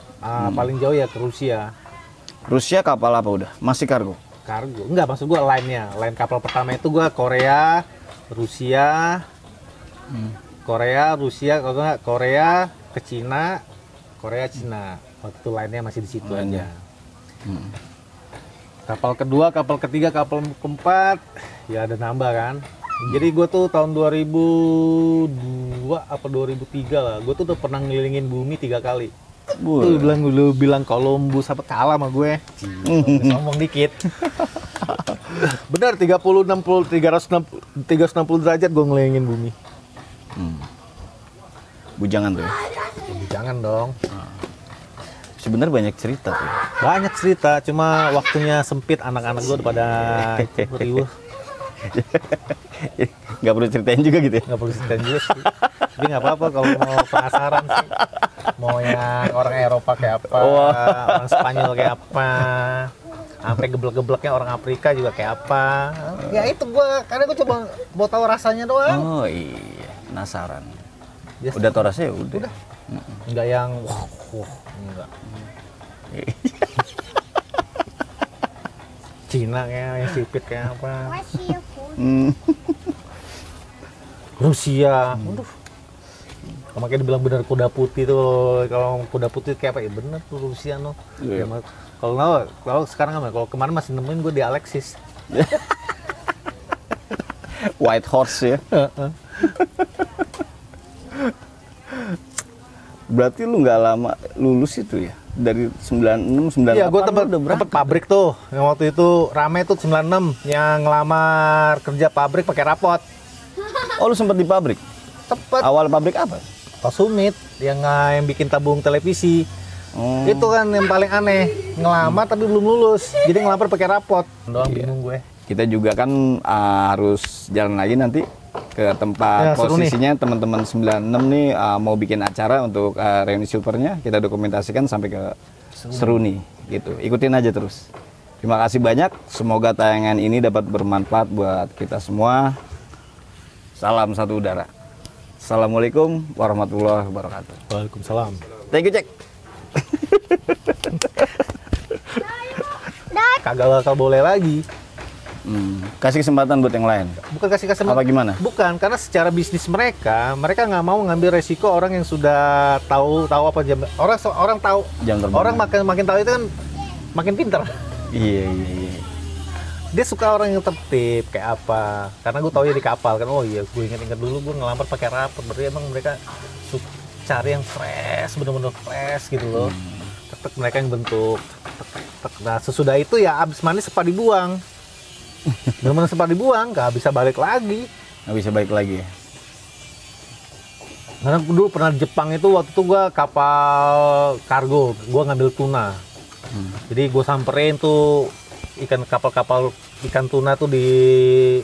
Speaker 2: Paling jauh ya ke Rusia.
Speaker 1: Rusia kapal apa udah? Masih kargo?
Speaker 2: Kargo. Enggak, maksud gua line-nya. Line kapal pertama itu gua Korea, Rusia, Rusia, kalau enggak Korea ke Cina, Cina. Waktu itu line-nya masih di situ aja. Kapal kedua, kapal ketiga, kapal keempat, ya ada nambah kan. Jadi gue tuh tahun 2002 apa 2003 lah, gue tuh udah pernah ngelilingin bumi 3 kali. Lu bilang Columbus apa kalah sama gue. Ngomong dikit. Benar 360 derajat gue ngelilingin bumi.
Speaker 1: Bujangan tuh ya?
Speaker 2: Bujangan dong.
Speaker 1: Sebenarnya banyak cerita tuh.
Speaker 2: Banyak cerita, cuma waktunya sempit, anak-anak gue pada riuh.
Speaker 1: Nggak perlu ceritain juga gitu ya?
Speaker 2: Nggak perlu ceritain juga sih. Tapi nggak apa-apa kalau mau penasaran sih. Mau yang orang Eropa kayak apa, orang Spanyol kayak apa, sampai geblek-gebleknya orang Afrika juga kayak apa. Ya itu gue, karena gue coba mau tahu rasanya doang.
Speaker 1: Oh iya. penasaran.
Speaker 2: Yes.
Speaker 1: Udah tau rasanya udah.
Speaker 2: Enggak yang enggak. Cina kayak yang sipit kayak apa? Rusia. Aduh. Makanya dibilang benar kuda putih tuh. Kalau kuda putih kayak apa? Ya bener tuh Rusia no.
Speaker 1: Iya.
Speaker 2: Kalau sekarang apa? Kalau kemarin masih nemuin gue di Alexis.
Speaker 1: White horse ya. Berarti lu nggak lama lulus itu ya? Dari 96, 98
Speaker 2: Iya, gue
Speaker 1: udah berangkat.
Speaker 2: tempat pabrik tuh. Yang waktu itu rame tuh 96 yang ngelamar kerja pabrik pakai rapot.
Speaker 1: Oh, lu sempat di pabrik?
Speaker 2: Cepet.
Speaker 1: Awal pabrik apa?
Speaker 2: Sumit yang bikin tabung televisi.
Speaker 1: Oh.
Speaker 2: Itu kan yang paling aneh. Ngelamar tapi belum lulus. Jadi ngelamar pakai rapot. Doang bingung gue.
Speaker 1: Kita juga kan harus jalan lagi nanti ke tempat
Speaker 2: Ya, seru
Speaker 1: posisinya teman-teman 96 nih mau bikin acara untuk reuni silvernya. Kita dokumentasikan sampai ke seru nih gitu. Ikutin aja terus. Terima kasih banyak. Semoga tayangan ini dapat bermanfaat buat kita semua. Salam satu udara. Assalamualaikum warahmatullahi wabarakatuh.
Speaker 2: Waalaikumsalam.
Speaker 1: Thank you, Cek.
Speaker 2: Kagak bakal boleh lagi.
Speaker 1: Kasih kesempatan buat yang lain.
Speaker 2: Bukan kasih kesempatan.
Speaker 1: Apa gimana?
Speaker 2: Bukan, karena secara bisnis mereka nggak mau ngambil resiko orang yang sudah tahu apa jam. Orang tahu.
Speaker 1: Jam terbang.
Speaker 2: Orang makin tahu itu kan makin pintar.
Speaker 1: Iya.
Speaker 2: Dia suka orang yang tertib kayak apa. Karena gue tahu ya di kapal kan. Oh iya, gue ingat dulu gue ngelamar pakai rapot. Berarti emang mereka cari yang fresh, bener-bener fresh gitu loh. Tek-tek mereka yang bentuk. Tek-tek. Nah sesudah itu ya abis manis sempat dibuang. Bener-bener sempat dibuang, nggak bisa balik lagi.
Speaker 1: Nggak bisa balik lagi ya?
Speaker 2: Karena dulu pernah di Jepang itu waktu itu gue kapal kargo, gue ngambil tuna. Jadi gue samperin tuh kapal-kapal ikan tuna tuh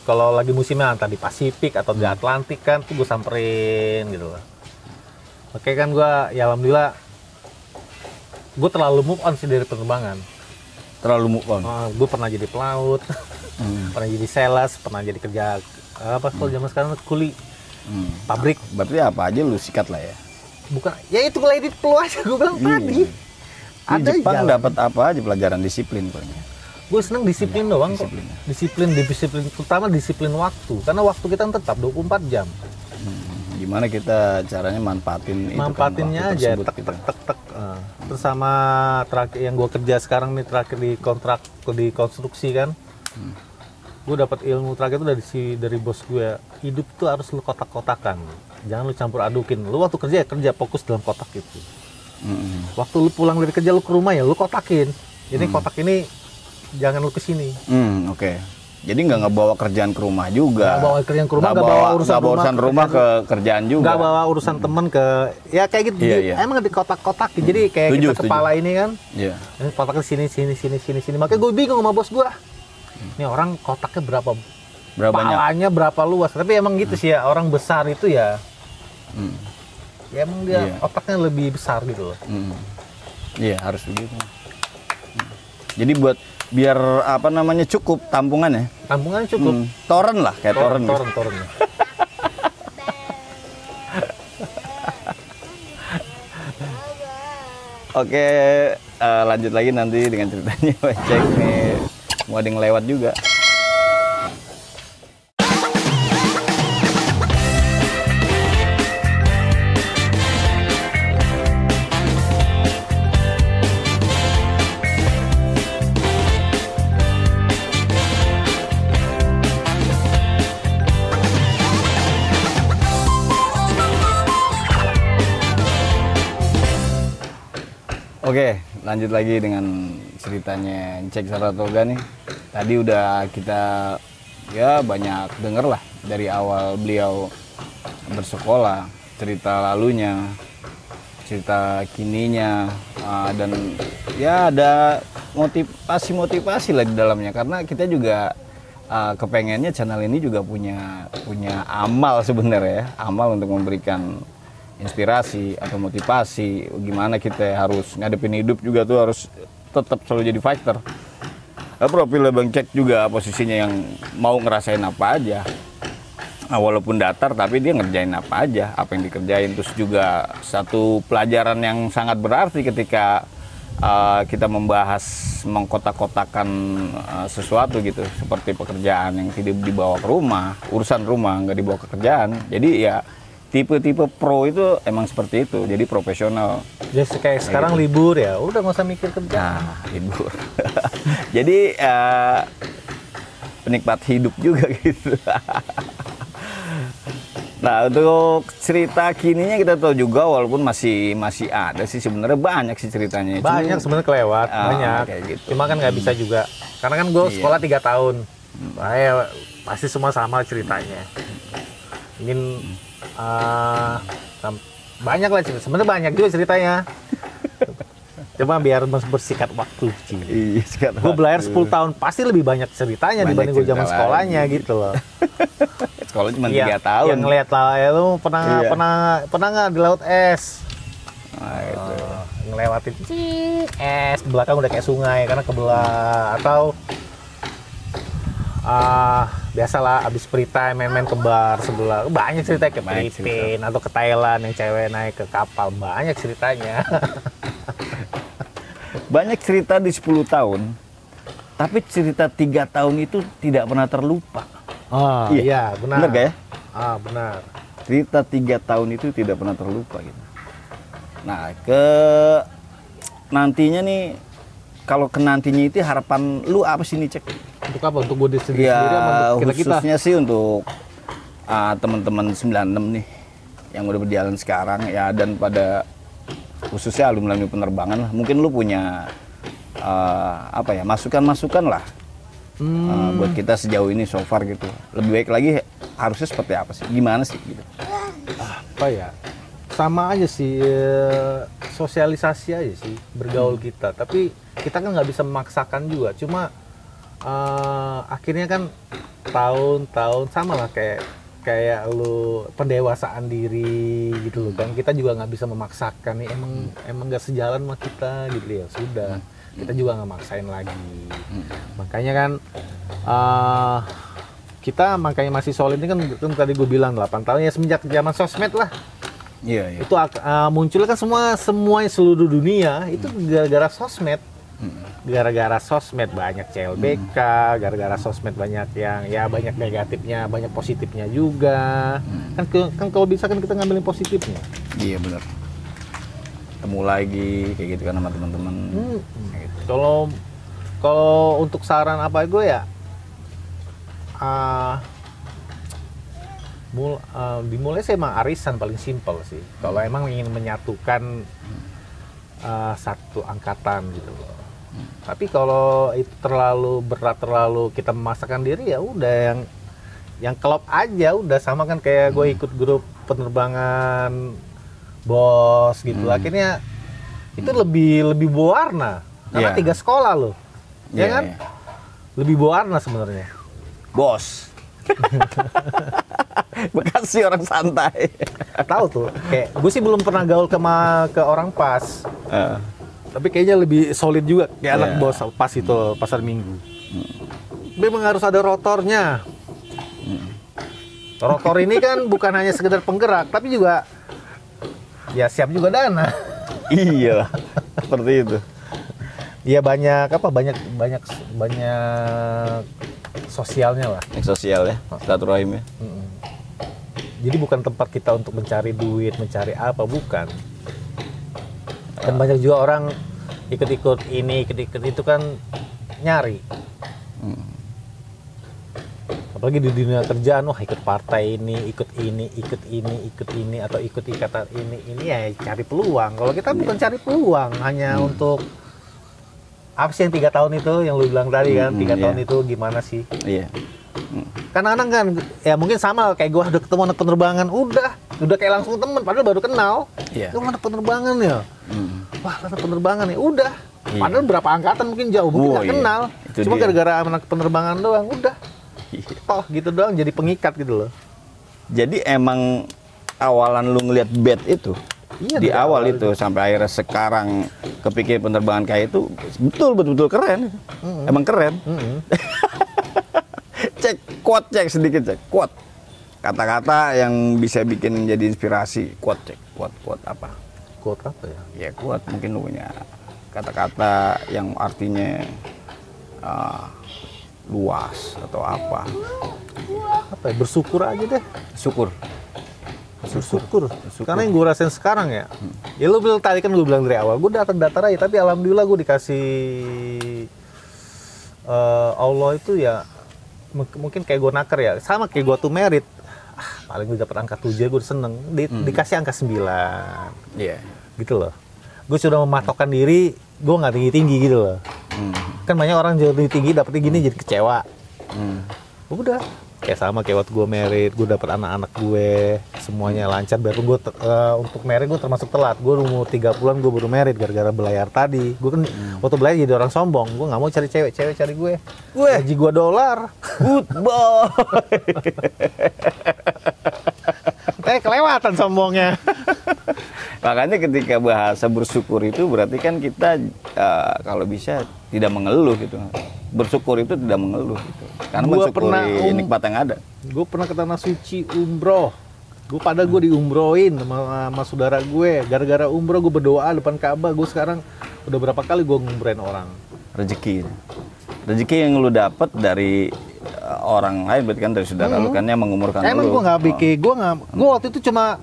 Speaker 2: kalau lagi musimnya entah di Pasifik atau di Atlantik kan tuh gue samperin gitu loh. Oke kan gue ya alhamdulillah gue terlalu move on sih dari penerbangan.
Speaker 1: Terlalu move on.
Speaker 2: Gue pernah jadi pelaut, pernah jadi sales, pernah jadi kerja apa kalau zaman sekarang kuli pabrik.
Speaker 1: Berarti apa aja lu sikat lah ya?
Speaker 2: Bukan, ya itu gue edit peluang aja gue bilang tadi.
Speaker 1: Di Jepang dapat apa aja pelajaran disiplin pokoknya.
Speaker 2: Gue seneng disiplin doang kok.
Speaker 1: Disiplin.
Speaker 2: Disiplin, terutama disiplin waktu. Karena waktu kita tetap 24 jam.
Speaker 1: Gimana kita caranya
Speaker 2: Manfaatinnya aja, tek. Terus sama terakhir yang gue kerja sekarang nih terakhir di kontrak di konstruksi kan. Gue dapat ilmu terakhir itu dari bos gue. Hidup tuh harus lu kotak-kotakan. Jangan lu campur adukin. Lu waktu kerja fokus dalam kotak itu. Waktu lu pulang dari kerja lu ke rumah ya lu kotakin. Ini kotak ini jangan lu kesini.
Speaker 1: Oke. Jadi nggak ngebawa kerjaan ke rumah juga.
Speaker 2: Nggak bawa kerjaan ke rumah, nggak bawa
Speaker 1: urusan rumah ke kerjaan juga.
Speaker 2: Nggak bawa urusan temen ke, ya kayak gitu.
Speaker 1: Iya.
Speaker 2: Emang di kotak-kotak. Jadi kayak kita kepala ini kan.
Speaker 1: Iya.
Speaker 2: Ini kotaknya sini. Makanya gue bingung sama bos gue. Ini orang kotaknya berapa
Speaker 1: banyak?
Speaker 2: Palanya berapa luas. Tapi emang gitu sih ya, orang besar itu ya. Ya emang dia otaknya lebih besar gitu loh.
Speaker 1: Iya, harus begitu. Jadi biar apa namanya cukup tampungannya.
Speaker 2: Tampungannya cukup.
Speaker 1: Toren lah, kayak toren.
Speaker 2: Toren.
Speaker 1: Oke, lanjut lagi nanti dengan ceritanya. Cek nih, mau ada yang lewat juga. Oke, lanjut lagi dengan ceritanya Cek Saratoga nih. Tadi udah kita ya banyak denger lah dari awal beliau bersekolah, cerita lalunya, cerita kininya, dan ya ada motivasi lah di dalamnya. Karena kita juga kepengennya channel ini juga punya amal sebenarnya ya, amal untuk memberikan inspirasi atau motivasi gimana kita harus ngadepin hidup juga tuh harus tetap selalu jadi fighter. Profilnya Bang Cek juga posisinya yang mau ngerasain apa aja. Nah, walaupun datar tapi dia ngerjain apa aja, apa yang dikerjain. Terus juga satu pelajaran yang sangat berarti ketika kita membahas mengkotak-kotakan sesuatu gitu, seperti pekerjaan yang tidak dibawa ke rumah, urusan rumah nggak dibawa ke kerjaan. Jadi ya tipe-tipe pro itu emang seperti itu, jadi profesional.
Speaker 2: Jadi kayak sekarang libur ya, udah nggak usah mikir kerjaan.
Speaker 1: Nah, libur. Jadi penikmat hidup juga gitu. Nah, untuk cerita kininya kita tahu juga, walaupun masih ada sih sebenarnya, banyak sih ceritanya.
Speaker 2: Banyak sebenarnya kelewat, banyak.
Speaker 1: Kayak gitu.
Speaker 2: Cuma kan nggak bisa juga, karena kan gue sekolah 3 tahun. Pasti semua sama ceritanya. Ingin banyak lah cerita. Sebenarnya banyak juga ceritanya. Cuma biar bersikat waktu.
Speaker 1: Iya,
Speaker 2: gue belajar 10 tahun, pasti lebih banyak ceritanya dibanding gue zaman sekolahnya gitu loh.
Speaker 1: Sekolah cuma 3 tahun.
Speaker 2: Yang ngeliat lah, ya lu pernah nggak di laut es?
Speaker 1: Nah, itu.
Speaker 2: Ngelewatin es, belakang udah kayak sungai karena kebelah. Atau biasalah abis free time main-main ke bar sebelah. Banyak cerita ke Filipina atau ke Thailand yang cewek naik ke kapal. Banyak ceritanya.
Speaker 1: Banyak cerita di 10 tahun, tapi cerita 3 tahun itu tidak pernah terlupa.
Speaker 2: Iya, benar.
Speaker 1: Benar gak ya?
Speaker 2: Benar.
Speaker 1: Cerita 3 tahun itu tidak pernah terlupa gitu. Nah, nantinya nih, kalau ke nantinya itu harapan lu apa sih nih, Cek?
Speaker 2: Untuk apa? Untuk gue sendiri
Speaker 1: Ya,
Speaker 2: sama untuk kita?
Speaker 1: khususnya sih untuk teman-teman 96 nih yang udah berjalan sekarang ya, dan pada khususnya alumni penerbangan lah. Mungkin lu punya masukan-masukan lah buat kita sejauh ini so far gitu. Lebih baik lagi harusnya seperti apa sih? Gimana sih gitu?
Speaker 2: Apa ya? Sama aja sih, sosialisasi aja sih, bergaul kita. Tapi kita kan nggak bisa memaksakan juga. Cuma akhirnya kan tahun-tahun sama lah kayak lu pendewasaan diri gitu loh kan. Kita juga nggak bisa memaksakan nih, emang nggak sejalan sama kita gitu ya, sudah kita juga nggak maksain lagi. Makanya kan kita makanya masih solid ini kan tadi gue bilang 8 tahun ya, semenjak zaman sosmed lah.
Speaker 1: Iya.
Speaker 2: Itu munculnya kan semuanya seluruh dunia itu gara-gara sosmed. Gara-gara sosmed banyak CLBK, gara-gara sosmed banyak yang ya banyak negatifnya, banyak positifnya juga. Kan kalau bisa kan kita ngambilin positifnya.
Speaker 1: Iya benar. Ketemu lagi kayak gitu kan sama teman-teman. Gitu.
Speaker 2: Kalau untuk saran apa gue ya, dimulai sih emang arisan paling simpel sih. Kalau emang ingin menyatukan satu angkatan gitu loh. Tapi kalau itu terlalu berat, terlalu kita memaksakan diri, ya udah yang klop aja udah, sama kan kayak gue ikut grup penerbangan bos gitu. Akhirnya itu lebih berwarna karena 3 sekolah loh. Ya kan? Lebih berwarna sebenarnya.
Speaker 1: Bos. Bekasi orang santai.
Speaker 2: Tahu tuh, kayak gue sih belum pernah gaul ke orang pas. Tapi kayaknya lebih solid juga kayak anak bos pas itu pasar Minggu. Memang harus ada rotornya. Rotor ini kan bukan hanya sekedar penggerak, tapi juga ya siap juga dana.
Speaker 1: Iya, seperti itu.
Speaker 2: Iya banyak sosialnya lah.
Speaker 1: Yang sosial ya, silaturahim ya.
Speaker 2: Jadi bukan tempat kita untuk mencari duit, mencari apa, bukan. Kan banyak juga orang ikut-ikut ini, ikut-ikut itu kan nyari. Apalagi di dunia kerjaan, wah ikut partai ini, ikut ini, atau ikut ikatan ini ya cari peluang. Kalau kita bukan cari peluang, hanya untuk apa sih yang 3 tahun itu yang lu bilang tadi kan, 3 tahun itu gimana sih?
Speaker 1: Iya.
Speaker 2: Kadang-kadang kan ya mungkin sama kayak gua udah ketemu anak penerbangan, udah kayak langsung temen padahal baru kenal. Lu anak penerbangan ya. Wah, anak penerbangan ya, udah. Padahal berapa angkatan mungkin jauh, mungkin nggak kenal. Cuma gara-gara anak penerbangan doang, udah. Toh gitu doang jadi pengikat gitu loh.
Speaker 1: Jadi emang awalan lu ngelihat bed itu, di awal itu sampai akhirnya sekarang kepikir penerbangan kayak itu betul keren. Emang keren. Cek quote, cek sedikit, cek quote. kata-kata yang bisa bikin jadi inspirasi. Quote, Cek. Quote apa?
Speaker 2: Quote apa ya?
Speaker 1: Ya quote, mungkin lu punya kata-kata yang artinya luas atau apa.
Speaker 2: Apa ya? Bersyukur aja deh.
Speaker 1: Syukur.
Speaker 2: Bersyukur. Karena yang gue rasain sekarang ya, ya lu bilang tadi kan gue bilang dari awal, gue datar aja, tapi alhamdulillah gue dikasih Allah itu ya, mungkin kayak gue naker ya, sama kayak gue tuh merit, paling gue dapet angka 7 gue seneng, dikasih angka 9, gitu loh. Gue sudah mematokkan diri, gue nggak tinggi-tinggi gitu loh. Kan banyak orang jauh tinggi dapetnya gini jadi kecewa. Udah. Kayak sama kayak waktu gue merit, gue dapet anak-anak gue, semuanya lancar. Baru gue untuk merit gue termasuk telat. Gue umur 3 bulan gue baru merit gara-gara belayar tadi. Gue kan waktu belayar jadi orang sombong. Gue nggak mau cari cewek cari gue. Gaji gue $.
Speaker 1: Good boy.
Speaker 2: Kelewatan sombongnya.
Speaker 1: Makanya ketika bahasa bersyukur itu berarti kan kita kalau bisa tidak mengeluh gitu. Bersyukur itu tidak mengeluh gitu. Karena mensyukuri nikmat yang ada.
Speaker 2: Gue pernah ke Tanah Suci umroh. Gue diumrohin sama saudara gue. Gara-gara umroh gue berdoa depan Ka'bah. Gue sekarang udah berapa kali gue ngumrohin orang.
Speaker 1: Rezeki yang lu dapat dari orang lain berarti kan dari saudara lu kan yang mengumurkan lu.
Speaker 2: Emang gue nggak bikin, gue waktu itu cuma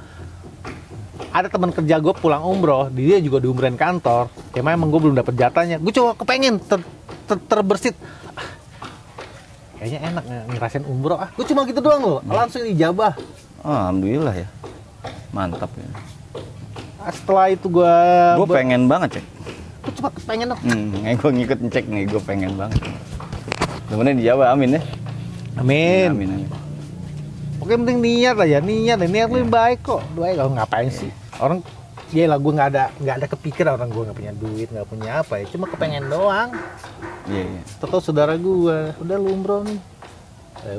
Speaker 2: ada teman kerja gue pulang umroh, dia juga diumrohin kantor. Emang gue belum dapat jatahnya. Gue cuma kepengen terbersit. Kayaknya enak ngerasain umroh. Gue cuma gitu doang loh. Langsung ijabah.
Speaker 1: Alhamdulillah ya. Mantap ya.
Speaker 2: Setelah itu gue
Speaker 1: pengen banget, Cek.
Speaker 2: Gue cuma kepengen dong.
Speaker 1: Gue ngikut ngecek nih, gue pengen banget. Sebenarnya dijawab, amin ya.
Speaker 2: Amin.
Speaker 1: Amin.
Speaker 2: Oke, penting niat aja, niat lu baik kok. Baik kalau ngapain sih? Orang ya lah, gue nggak ada kepikiran, orang gue nggak punya duit, nggak punya apa ya, cuma kepengen doang.
Speaker 1: Iya.
Speaker 2: Tahu saudara gue udah lu umroh nih,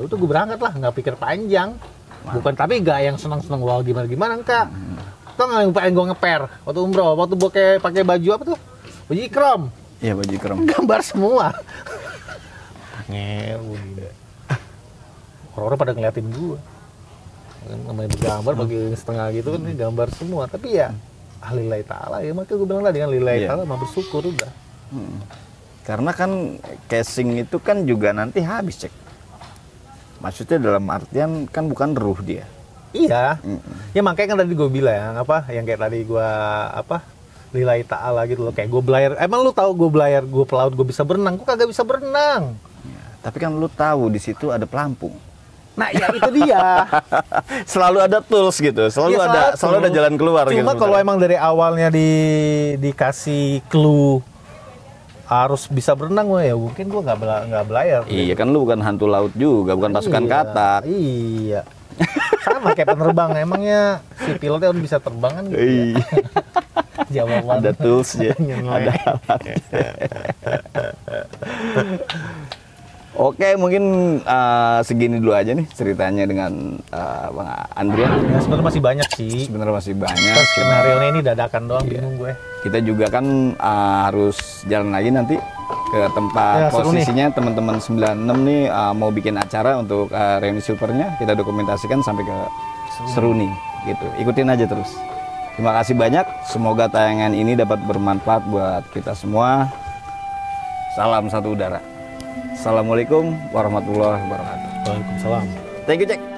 Speaker 2: udah gue berangkat lah, nggak pikir panjang. Bukan, tapi nggak yang senang wow gimana enggak. Tau nggak yang pengen gue ngeper waktu umroh, waktu gue pakai baju apa tuh, baju ikram.
Speaker 1: Iya, baju ikram.
Speaker 2: Gambar semua. Orang-orang pada ngeliatin gue, namanya bergambar pakai setengah gitu kan, ini gambar semua. Tapi ya lillahi ta'ala ya, makanya gue bilang tadi kan lillahi ta'ala, mah bersyukur udah.
Speaker 1: Karena kan casing itu kan juga nanti habis, Cek. Maksudnya dalam artian kan bukan ruh dia.
Speaker 2: Iya. Ya makanya kan tadi gue bilang yang kayak tadi gue lillahi ta'ala gitu loh, kayak gue belayar. Emang lu tahu gue belayar, gue pelaut, gue bisa berenang? Gue kagak bisa berenang.
Speaker 1: Ya, tapi kan lu tahu di situ ada pelampung.
Speaker 2: Nah ya itu dia.
Speaker 1: Selalu ada tools gitu, selalu ada jalan keluar.
Speaker 2: Cuma
Speaker 1: gitu,
Speaker 2: kalau emang dari awalnya dikasih clue harus bisa berenang, ya mungkin gue nggak belayar.
Speaker 1: Iya kan lu bukan hantu laut juga, bukan pasukan katak.
Speaker 2: Iya. Sama kayak penerbang, emangnya si pilotnya udah bisa terbang kan gitu.
Speaker 1: Iya.
Speaker 2: Jawaban.
Speaker 1: Ada toolsnya, ada alat. Oke, mungkin segini dulu aja nih ceritanya dengan Bang Andrian.
Speaker 2: Ya, sebenarnya masih banyak sih.
Speaker 1: Sebenarnya masih banyak.
Speaker 2: Skenario ini dadakan doang, bingung gue.
Speaker 1: Kita juga kan harus jalan lagi nanti ke tempat posisinya teman-teman 96 nih mau bikin acara untuk reuni silvernya. Kita dokumentasikan sampai ke Seruni gitu. Ikutin aja terus. Terima kasih banyak. Semoga tayangan ini dapat bermanfaat buat kita semua. Salam satu udara. Assalamualaikum warahmatullahi wabarakatuh.
Speaker 2: Waalaikumsalam.
Speaker 1: Thank you, Cek.